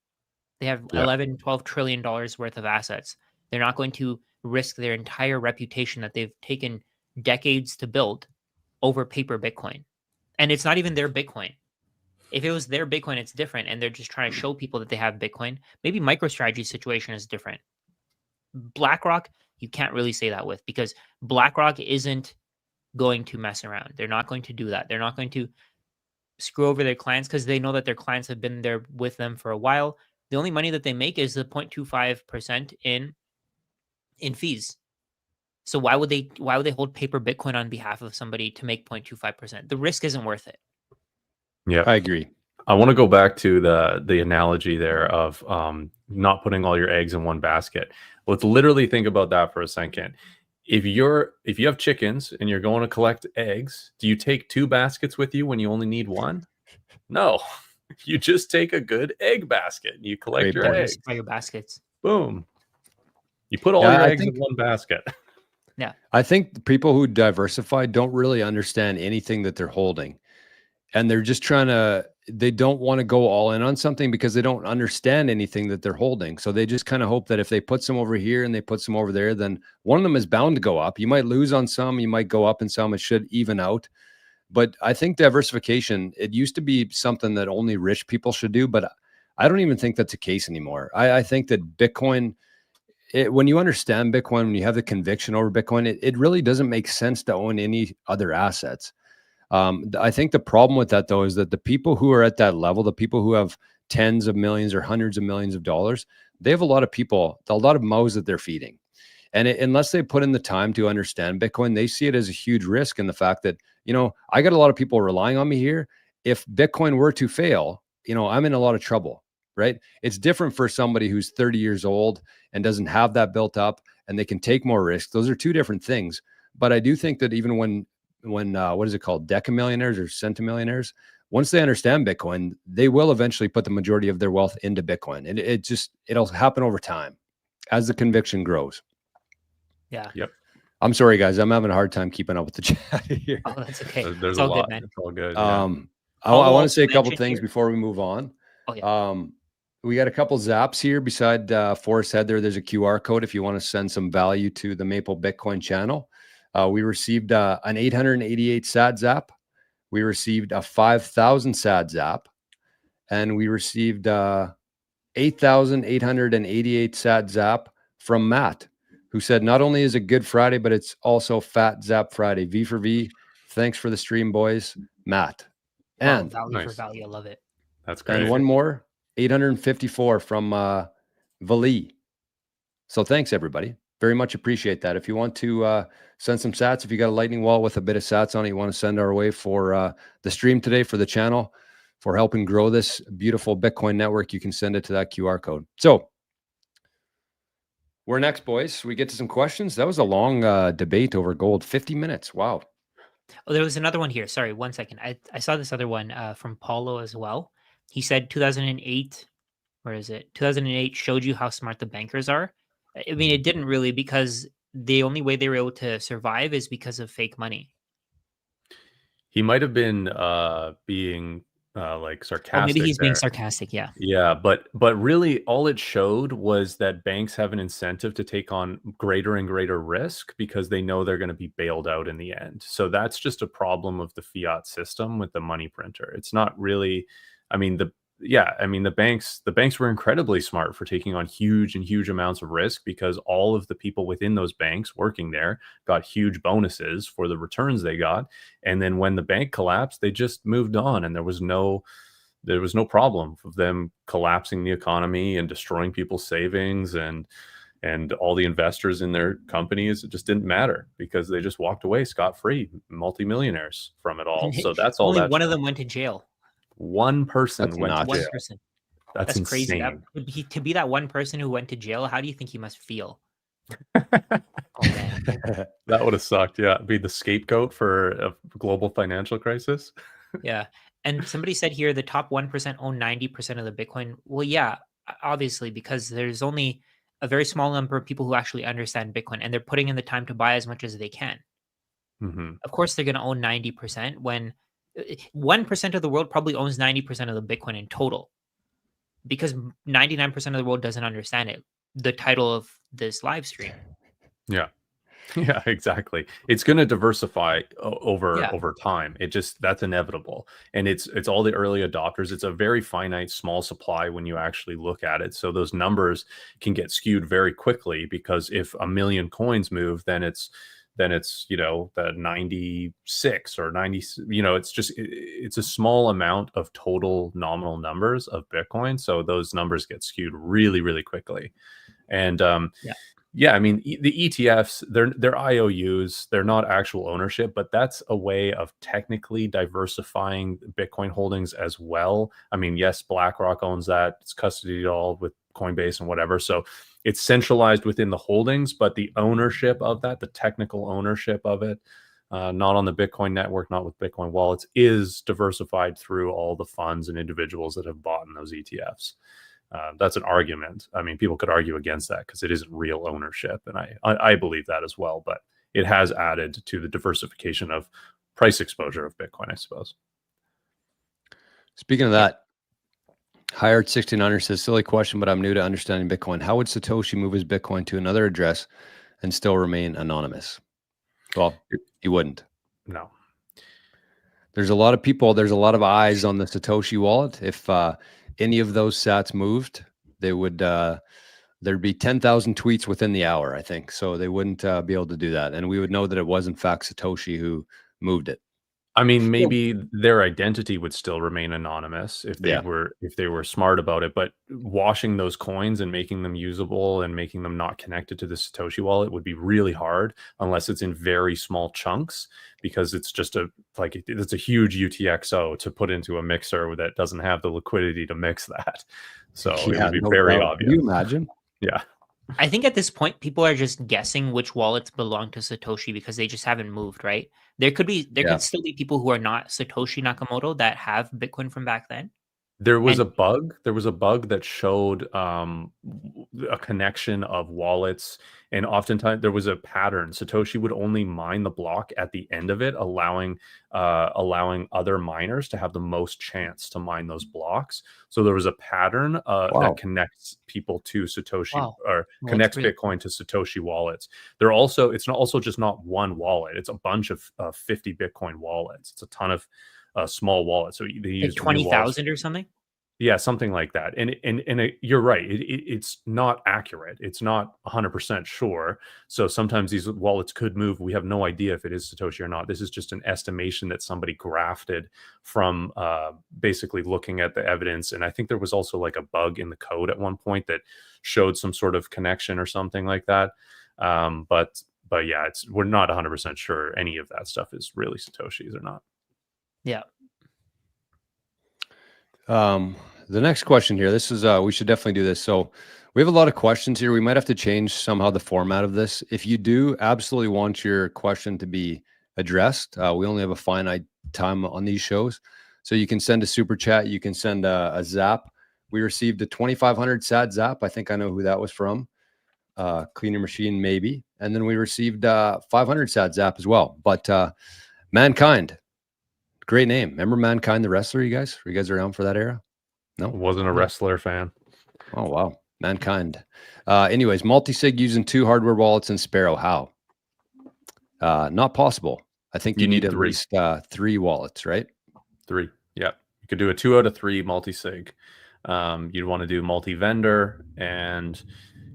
They have Yeah. 12 trillion dollars worth of assets. They're not going to risk their entire reputation that they've taken decades to build over paper Bitcoin. And it's not even their Bitcoin. If it was their Bitcoin, it's different. And they're just trying to show people that they have Bitcoin. Maybe MicroStrategy's situation is different. BlackRock, you can't really say that with because BlackRock isn't going to mess around. They're not going to do that. They're not going to screw over their clients because they know that their clients have been there with them for a while. The only money that they make is the 0.25% in fees. So why would they hold paper Bitcoin on behalf of somebody to make 0.25%? The risk isn't worth it. Yeah. I agree. I want to go back to the analogy there of not putting all your eggs in one basket. Let's literally think about that for a second. If you have chickens and you're going to collect eggs, do you take two baskets with you when you only need one? No. You just take a good egg basket and you collect Great your point. eggs. By your baskets. Boom. You put all Yeah, your I eggs think- in one basket. I think the people who diversify don't really understand anything that they're holding. And they're just they don't want to go all in on something because they don't understand anything that they're holding. So they just kind of hope that if they put some over here and they put some over there, then one of them is bound to go up. You might lose on some, you might go up in some, it should even out. But I think diversification, it used to be something that only rich people should do, but I don't even think that's the case anymore. I think that Bitcoin, when you understand Bitcoin, when you have the conviction over Bitcoin, it really doesn't make sense to own any other assets. I think the problem with that, though, is that the people who are at that level, the people who have tens of millions or hundreds of millions of dollars, they have a lot of mouths that they're feeding. And unless they put in the time to understand Bitcoin, they see it as a huge risk in the fact that, I got a lot of people relying on me here. If Bitcoin were to fail, I'm in a lot of trouble, right? It's different for somebody who's 30 years old and doesn't have that built up and they can take more risk. Those are two different things. But I do think that even when what is it called? Decamillionaires or centimillionaires, once they understand Bitcoin, they will eventually put the majority of their wealth into Bitcoin. And it'll happen over time as the conviction grows. Yeah. Yep. I'm sorry, guys. I'm having a hard time keeping up with the chat here. Oh, that's okay. There's It's a all lot. good, man. It's all good. I Paulo want to also say a couple mentioned things here- before we move on. Oh, yeah. We got a couple zaps here beside Forrest Head there. There's a QR code if you want to send some value to the Maple Bitcoin channel. We received an 888 SAT zap. We received a 5,000 SAT zap. And we received 8,888 SAT zap from Matt, who said, not only is it Good Friday, but it's also Fat Zap Friday. V for V. Thanks for the stream, boys. Matt. Wow, And, value for Nice. value. I love it. That's great. and one more, 854 from Vali. So thanks, everybody. Very much appreciate that. If you want to send some sats, if you got a lightning wall with a bit of sats on it, you want to send our way for the stream today, for the channel, for helping grow this beautiful Bitcoin network, you can send it to that QR code. So we're next, boys. We get to some questions. That was a long debate over gold, 50 minutes. Wow. Oh, there was another one here. Sorry, 1 second. I saw this other one from Paulo as well. He said 2008, where is it? 2008 showed you how smart the bankers are. I mean, it didn't really, because the only way they were able to survive is because of fake money. He might have been being like sarcastic. Oh, maybe he's being there. sarcastic. Yeah. Yeah, but really all it showed was that banks have an incentive to take on greater and greater risk because they know they're going to be bailed out in the end. So that's just a problem of the fiat system with the money printer. It's not really, I mean, the banks were incredibly smart for taking on huge amounts of risk because all of the people within those banks working there got huge bonuses for the returns they got. And then when the bank collapsed, they just moved on, and there was no problem of them collapsing the economy and destroying people's savings and all the investors in their companies. It just didn't matter because they just walked away scot-free, multimillionaires from it all. So that's all. Only that one of them went to jail. One person That's went to not One jail. person. That's crazy. insane. To be that one person who went to jail, how do you think he must feel? Oh man. That would have sucked. Yeah, be the scapegoat for a global financial crisis. Yeah. And somebody said here the top 1% own 90% of the Bitcoin. Well, yeah, obviously, because there's only a very small number of people who actually understand Bitcoin, and they're putting in the time to buy as much as they can. Mm-hmm. Of course, they're going to own 90% when 1% of the world probably owns 90% of the Bitcoin in total, because 99% of the world doesn't understand it. The title of this live stream. Yeah. Yeah, exactly. It's going to diversify over time. That's inevitable. And it's all the early adopters. It's a very finite, small supply when you actually look at it. So those numbers can get skewed very quickly because if 1 million coins move, then it's the 96 or 90, it's a small amount of total nominal numbers of Bitcoin. So those numbers get skewed really, really quickly. And yeah, I mean, the ETFs, they're IOUs, they're not actual ownership, but that's a way of technically diversifying Bitcoin holdings as well. I mean, yes, BlackRock owns that. It's custodied all with Coinbase and whatever. So it's centralized within the holdings, but the ownership of that, the technical ownership of it, not on the Bitcoin network, not with Bitcoin wallets, is diversified through all the funds and individuals that have bought in those ETFs. That's an argument. I mean, people could argue against that because it isn't real ownership. And I believe that as well, but it has added to the diversification of price exposure of Bitcoin, I suppose. Speaking of that, Hired 1600 says, silly question, but I'm new to understanding Bitcoin. How would Satoshi move his Bitcoin to another address and still remain anonymous? Well, he wouldn't. No. There's a lot of people, there's a lot of eyes on the Satoshi wallet. If any of those sats moved, they would there'd be 10,000 tweets within the hour, I think. So they wouldn't be able to do that. And we would know that it was in fact Satoshi who moved it. I mean, maybe their identity would still remain anonymous if they were smart about it, but washing those coins and making them usable and making them not connected to the Satoshi wallet would be really hard unless it's in very small chunks, because it's just it's a huge UTXO to put into a mixer that doesn't have the liquidity to mix that. So it would be very obvious. Can you imagine? Yeah. I think at this point, people are just guessing which wallets belong to Satoshi because they just haven't moved, right? There could still be people who are not Satoshi Nakamoto that have Bitcoin from back then. There was And a bug. There was a bug that showed a connection of wallets, and oftentimes there was a pattern. Satoshi would only mine the block at the end of it, allowing other miners to have the most chance to mine those blocks. So there was a pattern that Wow. connects people to Satoshi wow, or well, it's connects really Bitcoin to Satoshi wallets. They're also it's not also just not one wallet. It's a bunch of 50 Bitcoin wallets. It's a ton of small wallets. So they like use new wallets. 20,000 or something. Yeah, something like that. You're right. It's not accurate. It's not 100% sure. So sometimes these wallets could move. We have no idea if it is Satoshi or not. This is just an estimation that somebody grafted from basically looking at the evidence. And I think there was also like a bug in the code at one point that showed some sort of connection or something like that. But yeah, we're not 100% sure any of that stuff is really Satoshi's or not. Yeah. The next question here, this is, we should definitely do this. So we have a lot of questions here. We might have to change somehow the format of this. If you do absolutely want your question to be addressed, we only have a finite time on these shows. So you can send a super chat. You can send a zap. We received a 2,500 SAT zap. I think I know who that was from. Cleaner Machine, maybe. And then we received 500 SAT zap as well. But Mankind, great name. Remember Mankind, the wrestler, you guys? Were you guys around for that era? No? Wasn't a wrestler fan. Oh, wow. Mankind. Anyways, multi-sig using 2 hardware wallets and Sparrow. How? Not possible. I think you need at 3. least 3 wallets, right? 3. Yeah. You could do a 2 out of 3 multi-sig. You'd want to do multi-vendor, and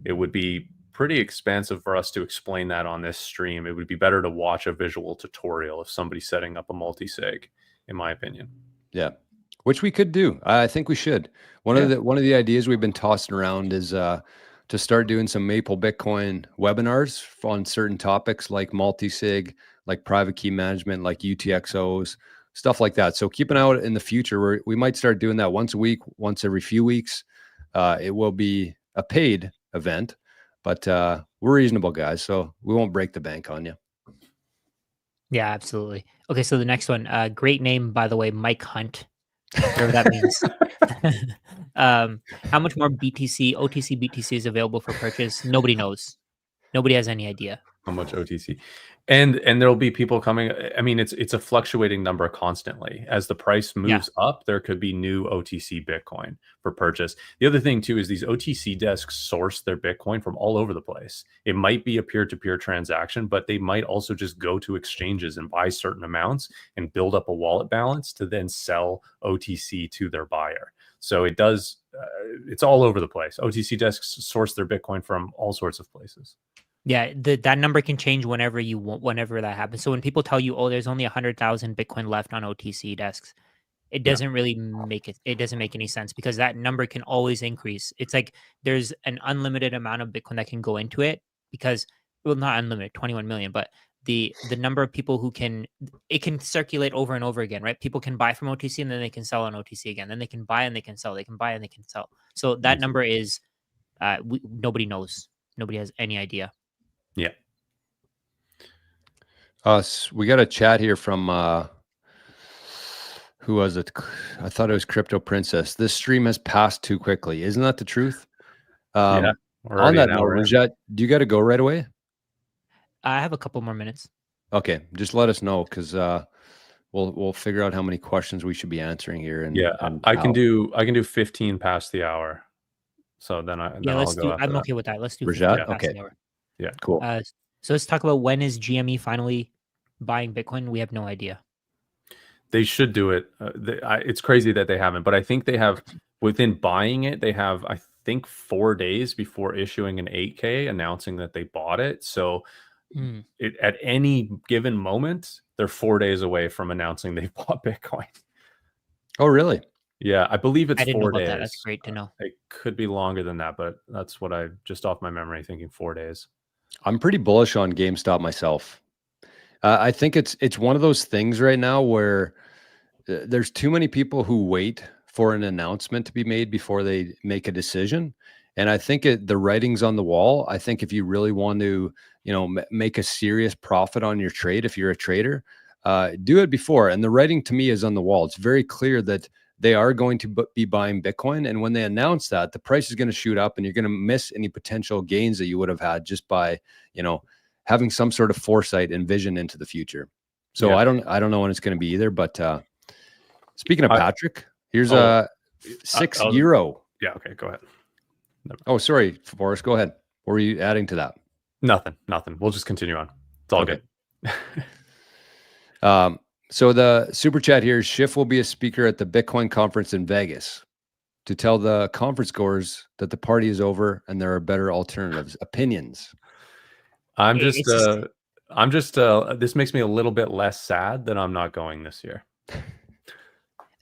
it would be pretty expensive for us to explain that on this stream. It would be better to watch a visual tutorial if somebody's setting up a multi-sig, in my opinion. Yeah. Which we could do. I think we should. One of the ideas we've been tossing around is to start doing some Maple Bitcoin webinars on certain topics like multi-sig, like private key management, like UTXOs, stuff like that. So keep an eye out in the future where we might start doing that once a week, once every few weeks. It will be a paid event, but we're reasonable guys, so we won't break the bank on you. Yeah, absolutely. Okay, so the next one, great name, by the way, Mike Hunt. Whatever that means. How much more OTC BTC is available for purchase? Nobody knows. Nobody has any idea. How much OTC? And there'll be people coming. I mean, it's a fluctuating number constantly. As the price moves up, there could be new OTC Bitcoin for purchase. The other thing too is these OTC desks source their Bitcoin from all over the place. It might be a peer-to-peer transaction, but they might also just go to exchanges and buy certain amounts and build up a wallet balance to then sell OTC to their buyer. So it does. It's all over the place. OTC desks source their Bitcoin from all sorts of places. Yeah, that number can change whenever you want, whenever that happens. So when people tell you, "Oh, there's only 100,000 Bitcoin left on OTC desks," it doesn't really make it. It doesn't make any sense because that number can always increase. It's like there's an unlimited amount of Bitcoin that can go into it because, well, not unlimited, 21 million, but the number of people who can, it can circulate over and over again, right? People can buy from OTC and then they can sell on OTC again. Then they can buy and they can sell. They can buy and they can sell. So that number is, nobody knows. Nobody has any idea. Yeah. We got a chat here from who was it? I thought it was Crypto Princess. This stream has passed too quickly. Isn't that the truth? On that note, Rajat, do you got to go right away? I have a couple more minutes. Okay, just let us know because we'll figure out how many questions we should be answering here. And I can do 15 past the hour. So then let's do. I'm okay with that. Let's do Rajat. Past the hour. Yeah, cool. So let's talk about when is GME finally buying Bitcoin? We have no idea. They should do it. It's crazy that they haven't, but I think they have, within buying it, they have, I think, 4 days before issuing an 8K announcing that they bought it. So at any given moment, they're 4 days away from announcing they bought Bitcoin. Oh, really? Yeah, I believe it's 4 days. I didn't know about that. That's great to know. It could be longer than that, but that's what I just off my memory thinking 4 days. I'm pretty bullish on GameStop myself. I think it's one of those things right now where there's too many people who wait for an announcement to be made before they make a decision. And I think the writing's on the wall. I think if you really want to, make a serious profit on your trade, if you're a trader, do it before. And the writing to me is on the wall. It's very clear that they are going to be buying Bitcoin. And when they announce that, the price is going to shoot up and you're going to miss any potential gains that you would have had just by, having some sort of foresight and vision into the future. So Yeah. I don't know when it's going to be either, but speaking of Patrick, here's I'll- 6 I'll- euro. Yeah. Okay. Go ahead. Oh, sorry, Forrest, go ahead. What were you adding to that? Nothing. We'll just continue on. It's all Okay. good. So the super chat here is Schiff will be a speaker at the Bitcoin conference in Vegas to tell the conference goers that the party is over and there are better alternatives. Opinions. I'm It's just, just- this makes me a little bit less sad that I'm not going this year.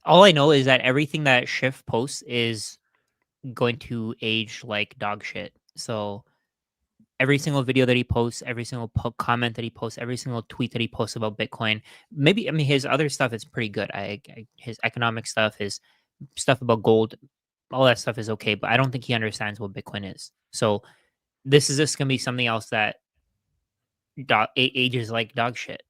All I know is that everything that Schiff posts is going to age like dog shit. So every single video that he posts, every single comment that he posts, every single tweet that he posts about Bitcoin, his other stuff is pretty good. His economic stuff, his stuff about gold, all that stuff is okay, but I don't think he understands what Bitcoin is. So this is just going to be something else that ages like dog shit.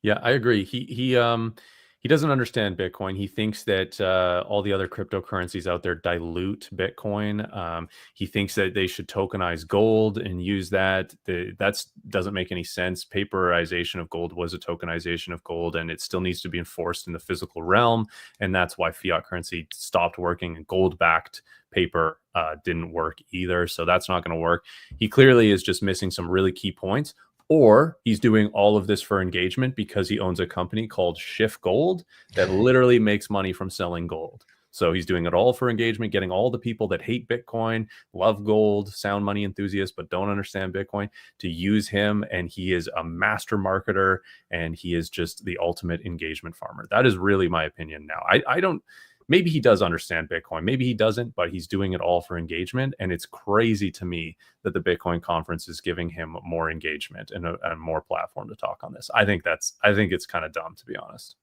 Yeah, I agree. He doesn't understand Bitcoin. He thinks that all the other cryptocurrencies out there dilute Bitcoin. He thinks that they should tokenize gold and use that. That doesn't make any sense. Paperization of gold was a tokenization of gold, and it still needs to be enforced in the physical realm. And that's why fiat currency stopped working, and gold-backed paper didn't work either. So that's not going to work. He clearly is just missing some really key points. Or he's doing all of this for engagement because he owns a company called Schiff Gold that literally makes money from selling gold. So he's doing it all for engagement, getting all the people that hate Bitcoin, love gold, sound money enthusiasts, but don't understand Bitcoin to use him. And he is a master marketer, and he is just the ultimate engagement farmer. That is really my opinion now. I don't. Maybe he does understand Bitcoin. Maybe he doesn't, but he's doing it all for engagement. And it's crazy to me that the Bitcoin conference is giving him more engagement and a more platform to talk on this. I think it's kind of dumb, to be honest.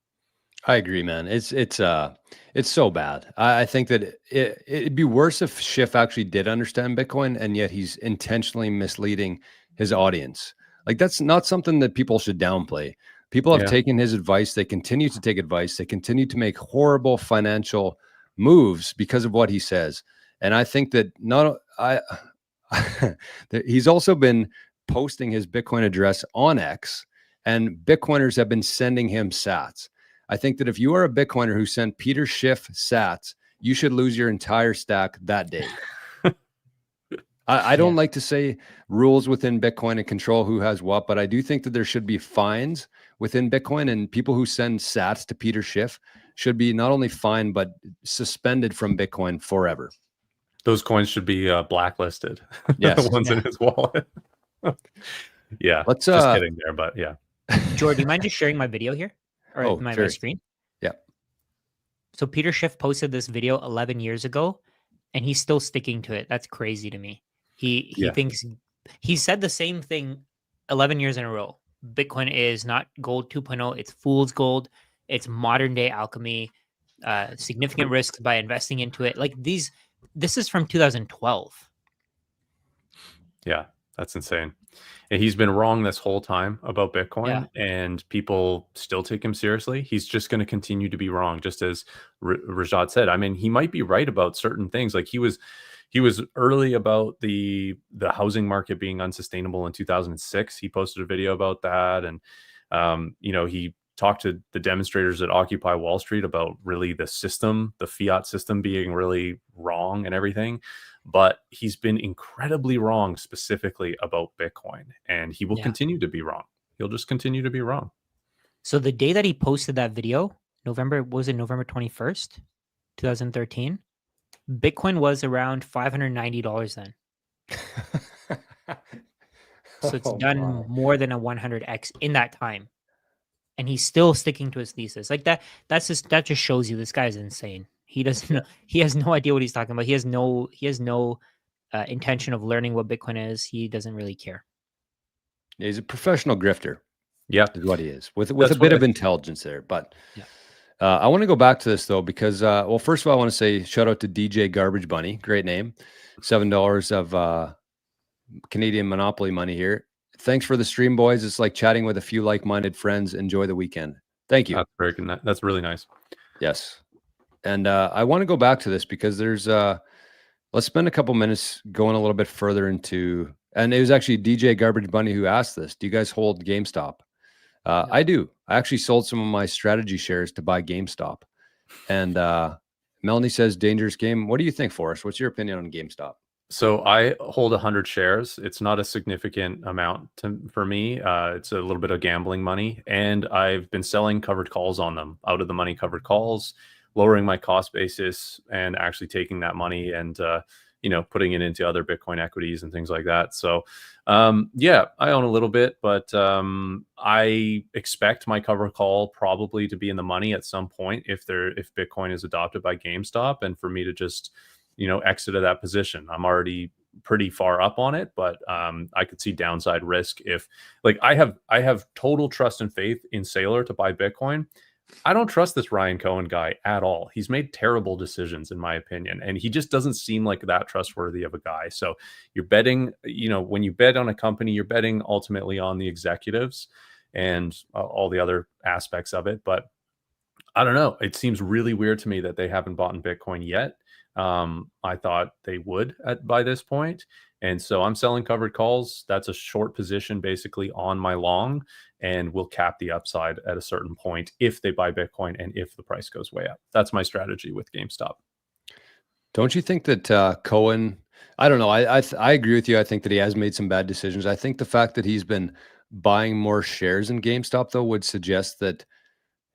I agree, man. It's so bad. I think that it'd be worse if Schiff actually did understand Bitcoin, and yet he's intentionally misleading his audience. Like, that's not something that people should downplay. People have taken his advice. They continue to take advice. They continue to make horrible financial moves because of what he says. And I think that he's also been posting his Bitcoin address on X, and Bitcoiners have been sending him sats. I think that if you are a Bitcoiner who sent Peter Schiff sats, you should lose your entire stack that day. I don't like to say rules within Bitcoin and control who has what, but I do think that there should be fines within Bitcoin, and people who send sats to Peter Schiff should be not only fined, but suspended from Bitcoin forever. Those coins should be blacklisted. Yes. The ones in his wallet. Yeah. Let's just kidding there, but yeah. George, do you mind just sharing my video here? Or my screen? Yeah. So Peter Schiff posted this video 11 years ago, and he's still sticking to it. That's crazy to me. He thinks he said the same thing 11 years in a row. Bitcoin is not gold 2.0. It's fool's gold. It's modern day alchemy. Significant risks by investing into it. Like this is from 2012. Yeah, that's insane. And he's been wrong this whole time about Bitcoin, and people still take him seriously. He's just going to continue to be wrong, just as Rajat said. I mean, he might be right about certain things. Like he was early about the housing market being unsustainable in 2006. He posted a video about that, and he talked to the demonstrators at Occupy Wall Street about really the fiat system being really wrong and everything. But he's been incredibly wrong specifically about Bitcoin, and he will continue to be wrong. He'll just continue to be wrong. So the day that he posted that video, November 21st, 2013, Bitcoin was around $590 then. So it's done more than a 100x in that time. And he's still sticking to his thesis. Like that just shows you this guy's insane. He doesn't know, he has no idea what he's talking about. He has no intention of learning what Bitcoin is. He doesn't really care. Yeah, he's a professional grifter. Yeah, is what he is, with a bit of intelligence there. But I want to go back to this though, because first of all, I want to say shout out to DJ Garbage Bunny. Great name. $7 of Canadian Monopoly money here. Thanks for the stream, boys. It's like chatting with a few like-minded friends. Enjoy the weekend. Thank you. That's very good. That's really nice. Yes. And I want to go back to this because there's let's spend a couple minutes going a little bit further into, and it was actually DJ Garbage Bunny who asked this. Do you guys hold GameStop? I do. I actually sold some of my strategy shares to buy GameStop. And Melanie says, dangerous game. What do you think, Forrest? What's your opinion on GameStop? So I hold 100 shares. It's not a significant amount for me. It's a little bit of gambling money, and I've been selling covered calls on them, out of the money covered calls, lowering my cost basis, and actually taking that money and putting it into other Bitcoin equities and things like that. So yeah, I own a little bit, but I expect my covered call probably to be in the money at some point if Bitcoin is adopted by GameStop, and for me to just exit of that position. I'm already pretty far up on it, but I could see downside risk if, like, I have total trust and faith in Saylor to buy Bitcoin. I don't trust this Ryan Cohen guy at all. He's made terrible decisions, in my opinion, and he just doesn't seem like that trustworthy of a guy. So you're betting, when you bet on a company, you're betting ultimately on the executives and all the other aspects of it. But I don't know. It seems really weird to me that they haven't bought in Bitcoin yet. I thought they would by this point. And so I'm selling covered calls. That's a short position basically on my long, and we'll cap the upside at a certain point if they buy Bitcoin and if the price goes way up. That's my strategy with GameStop. Don't you think that Cohen, I don't know. I agree with you. I think that he has made some bad decisions. I think the fact that he's been buying more shares in GameStop though would suggest that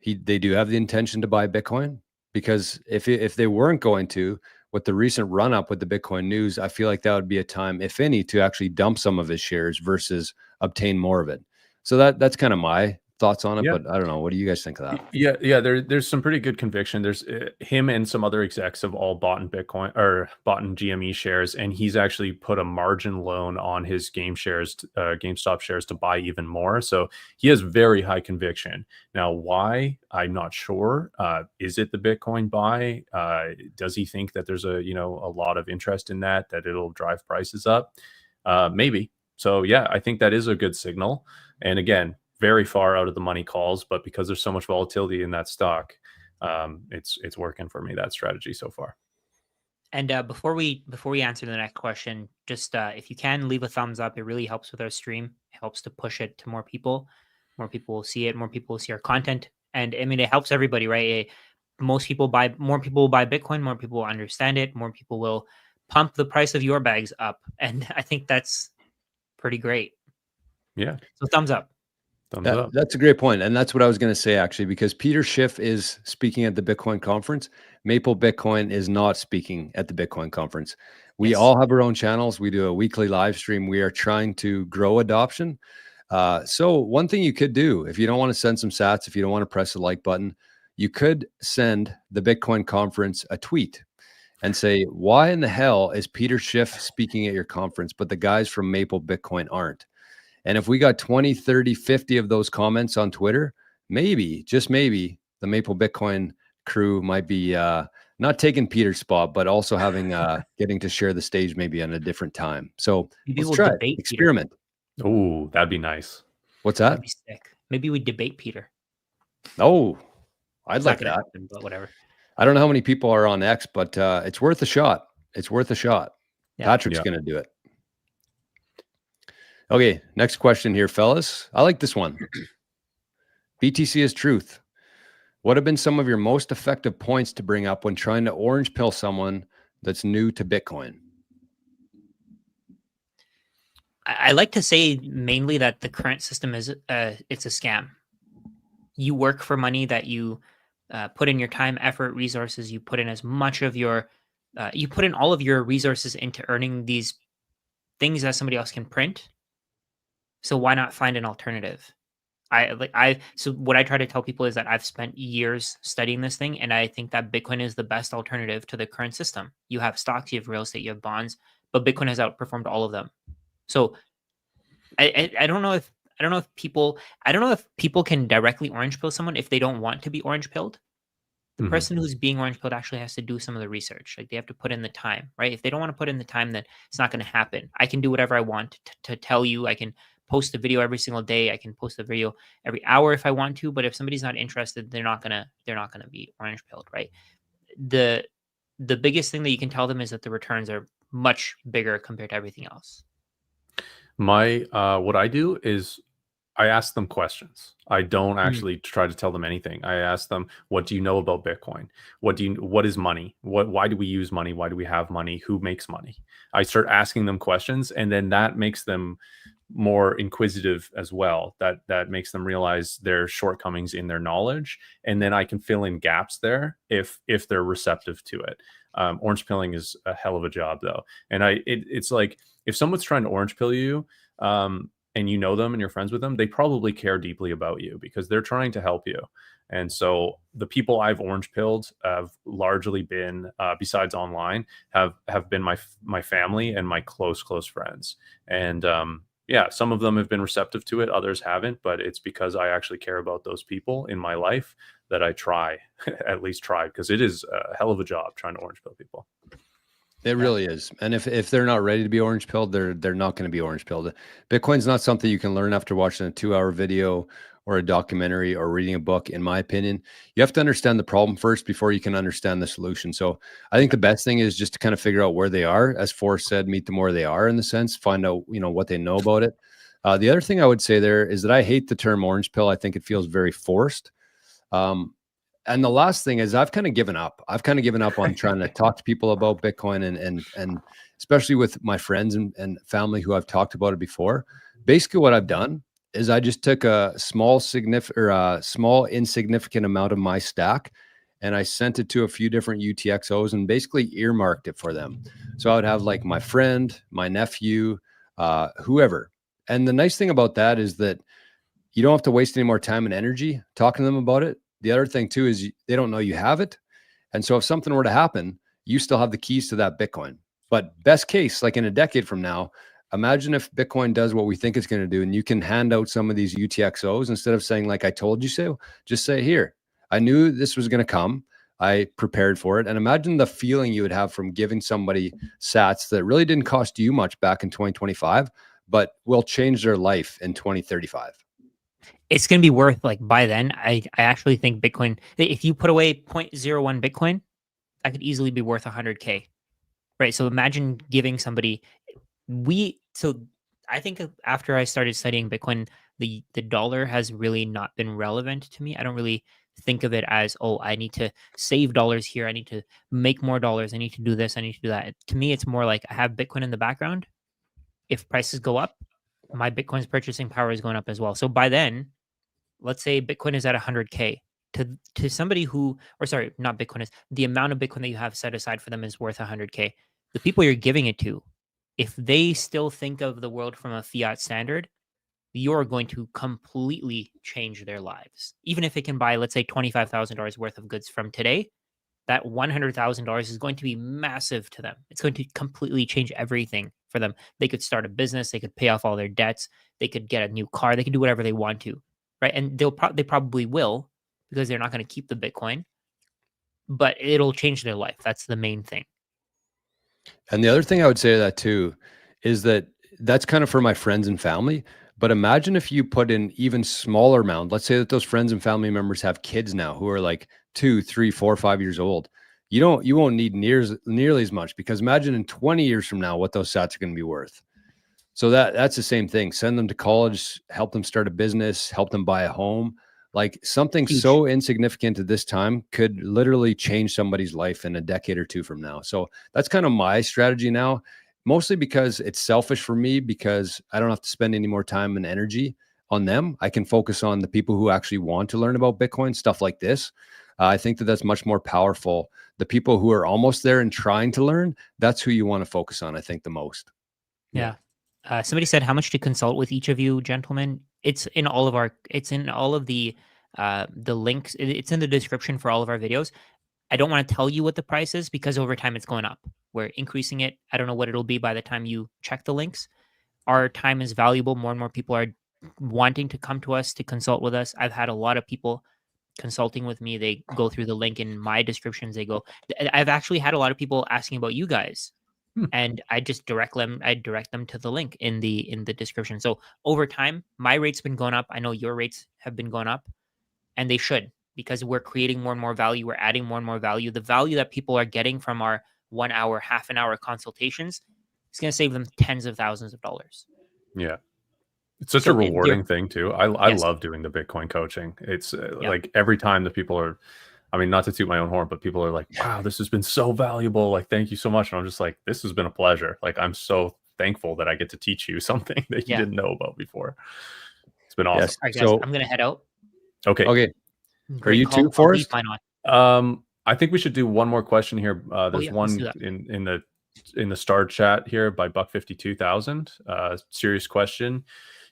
they do have the intention to buy Bitcoin, because if they weren't going to, with the recent run up with the Bitcoin news, I feel like that would be a time, if any, to actually dump some of his shares versus obtain more of it. So that's kind of my thoughts on it, Yeah. but I don't know. What do you guys think of that? Yeah. There's some pretty good conviction. There's him and some other execs have all bought in Bitcoin or bought in GME shares, and he's actually put a margin loan on his GameStop shares to buy even more. So he has very high conviction. Now, why? I'm not sure. Is it the Bitcoin buy? Does he think that there's a lot of interest in that it'll drive prices up? Maybe. So yeah, I think that is a good signal. And again, very far out of the money calls, but because there's so much volatility in that stock, it's working for me, that strategy so far. And before we answer the next question, just if you can leave a thumbs up, it really helps with our stream. It helps to push it to more people. More people will see it. More people will see our content, and I mean it helps everybody, right? More people buy Bitcoin. More people will understand it. More people will pump the price of your bags up, and I think that's pretty great. Yeah. So thumbs up. Thumbs up. That's a great point. And that's what I was going to say, actually, because Peter Schiff is speaking at the Bitcoin conference. Maple Bitcoin is not speaking at the Bitcoin conference. We Yes. all have our own channels. We do a weekly live stream. We are trying to grow adoption. So one thing you could do, if you don't want to send some sats, if you don't want to press the like button, you could send the Bitcoin conference a tweet and say, why in the hell is Peter Schiff speaking at your conference, but the guys from Maple Bitcoin aren't? And if we got 20, 30, 50 of those comments on Twitter, maybe, just maybe, the Maple Bitcoin crew might be not taking Peter's spot, but also having getting to share the stage maybe on a different time. So Maybe let's we'll try it. debate Experiment. Oh, that'd be nice. What's That'd that? be sick. Maybe we debate Peter. Oh, I'd It's like not gonna that. happen, but whatever. I don't know how many people are on X, but it's worth a shot. It's worth a shot. Yeah. Patrick's going to do it. Okay, next question here, fellas. I like this one. BTC is truth. What have been some of your most effective points to bring up when trying to orange pill someone that's new to Bitcoin? I like to say mainly that the current system is it's a scam. You work for money that you put in your time, effort, resources. You put in as much of your you put in all of your resources into earning these things that somebody else can print. So why not find an alternative? So what I try to tell people is that I've spent years studying this thing, and I think that Bitcoin is the best alternative to the current system. You have stocks, you have real estate, you have bonds, but Bitcoin has outperformed all of them. So I don't know if people can directly orange pill someone if they don't want to be orange pilled. The person who's being orange pilled actually has to do some of the research. Like they have to put in the time, right? If they don't want to put in the time, then it's not going to happen. I can do whatever I want to tell you. I can post a video every single day. I can post a video every hour if I want to, but if somebody's not interested, they're not gonna be orange pilled, right? The biggest thing that you can tell them is that the returns are much bigger compared to everything else. My what I do is I ask them questions. I don't actually try to tell them anything. I ask them, what do you know about Bitcoin? What is money? Why do we use money? Why do we have money? Who makes money? I start asking them questions, and then that makes them more inquisitive as well. That makes them realize their shortcomings in their knowledge, and then I can fill in gaps there if they're receptive to it. Orange pilling is a hell of a job though, and it's like if someone's trying to orange pill you, and you know them and you're friends with them, they probably care deeply about you because they're trying to help you. And so the people I've orange pilled have largely been, besides online, have been my family and my close friends. And yeah, some of them have been receptive to it, others haven't, but it's because I actually care about those people in my life that I try, at least try, because it is a hell of a job trying to orange pill people. It really is. And if they're not ready to be orange pilled, they're not going to be orange pilled. Bitcoin's not something you can learn after watching a 2-hour video or a documentary or reading a book, in my opinion. You have to understand the problem first before you can understand the solution. So I think the best thing is just to kind of figure out where they are. As Forrest said, meet them where they are in the sense, find out, what they know about it. The other thing I would say there is that I hate the term orange pill. I think it feels very forced. And the last thing is I've kind of given up. I've kind of given up on trying to talk to people about Bitcoin and especially with my friends and family who I've talked about it before. Basically what I've done is I just took a small insignificant amount of my stack and I sent it to a few different UTXOs and basically earmarked it for them. So I would have like my friend, my nephew, whoever. And the nice thing about that is that you don't have to waste any more time and energy talking to them about it. The other thing too is they don't know you have it. And so if something were to happen, you still have the keys to that Bitcoin. But best case, like in a decade from now, imagine if Bitcoin does what we think it's going to do and you can hand out some of these UTXOs instead of saying, like, I told you so, just say, here, I knew this was going to come. I prepared for it. And imagine the feeling you would have from giving somebody sats that really didn't cost you much back in 2025, but will change their life in 2035. It's going to be worth, like, by then, I actually think Bitcoin, if you put away 0.01 Bitcoin, that could easily be worth 100K, right? So imagine giving somebody, so I think after I started studying Bitcoin, the dollar has really not been relevant to me. I don't really think of it as, oh, I need to save dollars here. I need to make more dollars. I need to do this. I need to do that. To me, it's more like I have Bitcoin in the background. If prices go up, my Bitcoin's purchasing power is going up as well. So by then, let's say Bitcoin is at 100K to somebody who, or sorry, not Bitcoin is, the amount of Bitcoin that you have set aside for them is worth 100K. The people you're giving it to, if they still think of the world from a fiat standard, you're going to completely change their lives. Even if it can buy, let's say, $25,000 worth of goods from today, that $100,000 is going to be massive to them. It's going to completely change everything for them. They could start a business. They could pay off all their debts. They could get a new car. They can do whatever they want to, right? And they probably will, because they're not going to keep the Bitcoin, but it'll change their life. That's the main thing. And the other thing I would say to that too is that that's kind of for my friends and family. But imagine if you put in even smaller amount. Let's say that those friends and family members have kids now who are like 2, 3, 4, 5 years old. You won't need nearly as much, because imagine in 20 years from now what those sats are going to be worth. So that's the same thing. Send them to college, help them start a business, help them buy a home. Like something Huge. so insignificant at this time could literally change somebody's life in a decade or two from now. So that's kind of my strategy now, mostly because it's selfish for me, because I don't have to spend any more time and energy on them. I can focus on the people who actually want to learn about Bitcoin, stuff like this. I think that that's much more powerful. The people who are almost there and trying to learn, that's who you want to focus on, I think, the most. Yeah. Somebody said, how much to consult with each of you, gentlemen? It's in all of the links. It's in the description for all of our videos. I don't want to tell you what the price is, because over time it's going up. We're increasing it. I don't know what it'll be by the time you check the links. Our time is valuable. More and more people are wanting to come to us to consult with us. I've had a lot of people consulting with me. They go through the link in my descriptions. I've actually had a lot of people asking about you guys. and I direct them to the link in the description. So over time, my rate's been going up. I know your rates have been going up, and they should, because we're creating more and more value. We're adding more and more value. The value that people are getting from our 1 hour, half an hour consultations is going to save them tens of thousands of dollars. Yeah. It's such So a rewarding thing too. I Yes. love doing the Bitcoin coaching. It's Yep. like every time that people are, I mean, not to toot my own horn, but people are like, wow, this has been so valuable. Like, thank you so much. And I'm just like, this has been a pleasure. Like, I'm so thankful that I get to teach you something that you Yeah. didn't know about before. It's been awesome. Yes. All right, guys, So I'm going to head out. Okay. okay, Great you call. too, I'll Forrest? leave mine on. I think we should do one more question here. There's yeah, let's do one that. in the star chat here by Buck52000. Serious question.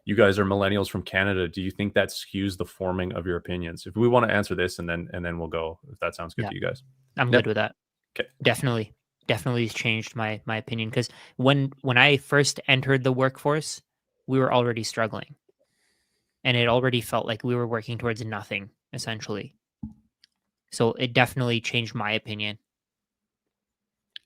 You guys are millennials from Canada. Do you think that skews the forming of your opinions? If we want to answer this, and then we'll go, if that sounds good Yeah. to you guys. I'm Yep. good with that. Okay. Definitely has changed my opinion, because when I first entered the workforce, we were already struggling, and it already felt like we were working towards nothing, essentially. So it definitely changed my opinion.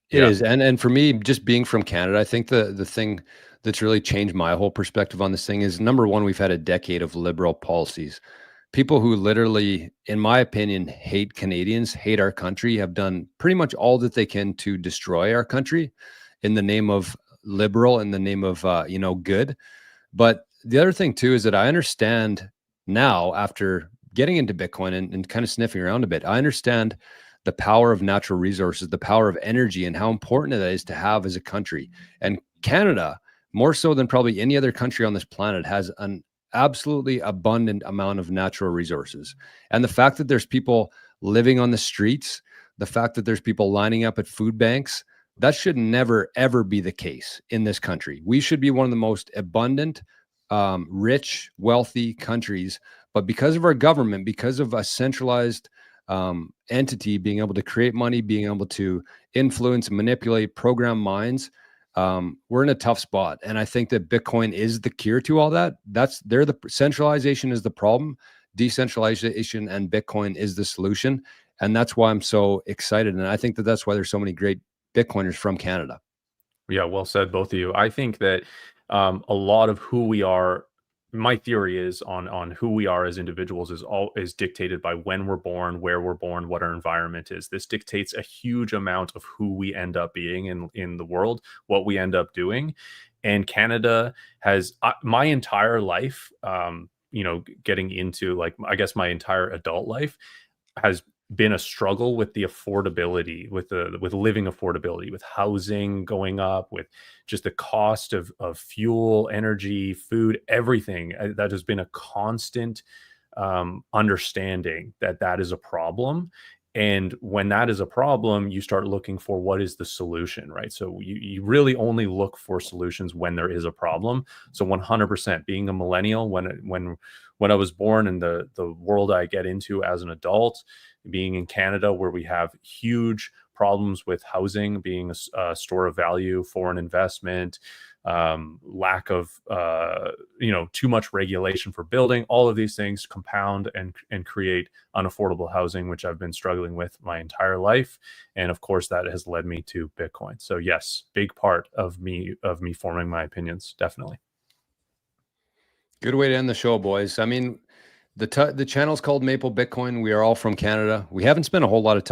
It Yeah. is. And for me, just being from Canada, I think the thing that's really changed my whole perspective on this thing is, number one, we've had a decade of liberal policies. People who literally, in my opinion, hate Canadians, hate our country, have done pretty much all that they can to destroy our country in the name of liberal, in the name of good. But the other thing too is that I understand now, after getting into Bitcoin and kind of sniffing around a bit, I understand the power of natural resources, the power of energy, and how important it is to have as a country. And Canada, more so than probably any other country on this planet, has an absolutely abundant amount of natural resources. And the fact that there's people living on the streets, the fact that there's people lining up at food banks, that should never, ever be the case in this country. We should be one of the most abundant, rich, wealthy countries. But because of our government, because of a centralized entity being able to create money, being able to influence, manipulate, program minds, we're in a tough spot. And I think that Bitcoin is the cure to all that. The centralization is the problem. Decentralization and Bitcoin is the solution. And that's why I'm so excited. And I think that that's why there's so many great Bitcoiners from Canada. Yeah, well said, both of you. I think that a lot of who we are, my theory is on who we are as individuals is dictated by when we're born, where we're born, what our environment is. This dictates a huge amount of who we end up being in the world, what we end up doing. And Canada has my entire life, getting into, like, I guess my entire adult life has been a struggle with the affordability, with living affordability, with housing going up, with just the cost of fuel, energy, food, everything. That has been a constant understanding that is a problem. And when that is a problem, you start looking for what is the solution, right? So you really only look for solutions when there is a problem. So 100%, being a millennial, when I was born, and the world I get into as an adult, being in Canada, where we have huge problems with housing being a store of value, foreign investment, lack of too much regulation for building, all of these things compound and create unaffordable housing, which I've been struggling with my entire life. And of course, that has led me to Bitcoin. So yes, big part of me forming my opinions, definitely. Good way to end the show, boys. I mean, the channel's called Maple Bitcoin. We are all from Canada. We haven't spent a whole lot of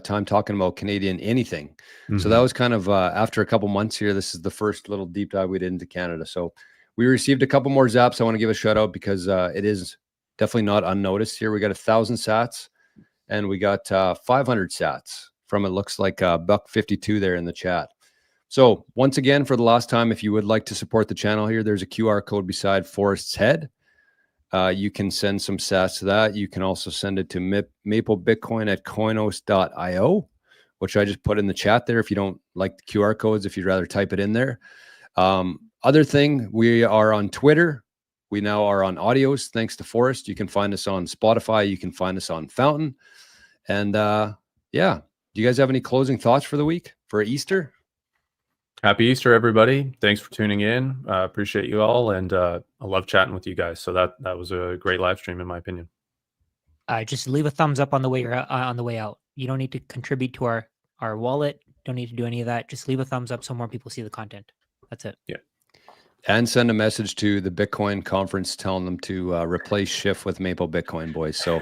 time talking about Canadian anything. So that was kind of after a couple months here. This is the first little deep dive we did into Canada. So we received a couple more zaps. I want to give a shout out because it is definitely not unnoticed here. We got 1,000 sats and we got 500 sats from, it looks like Buck52 there in the chat. So once again, for the last time, if you would like to support the channel here, there's a QR code beside Forrest's head. You can send some sats to that. You can also send it to Maple Bitcoin at Coinos.io, which I just put in the chat there. If you don't like the QR codes, if you'd rather type it in there. Other thing, we are on Twitter. We now are on audios, thanks to Forrest. You can find us on Spotify. You can find us on Fountain. And yeah, do you guys have any closing thoughts for the week, for Easter? Happy Easter, everybody. Thanks for tuning in. Appreciate you all. And I love chatting with you guys. So that was a great live stream, in my opinion. Just leave a thumbs up on the way on the way out. You don't need to contribute to our wallet. Don't need to do any of that. Just leave a thumbs up so more people see the content. That's it. And send a message to the Bitcoin conference telling them to replace Schiff with Maple Bitcoin, boys. So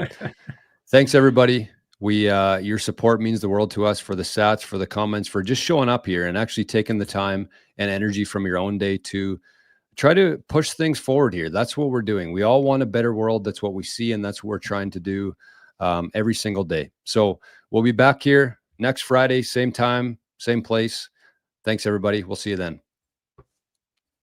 thanks, everybody. Your support means the world to us, for the sats, for the comments, for just showing up here and actually taking the time and energy from your own day to try to push things forward here. That's what we're doing. We all want a better world. That's what we see, and that's what we're trying to do every single day. So we'll be back here next Friday, same time, same place. Thanks, everybody. We'll see you then.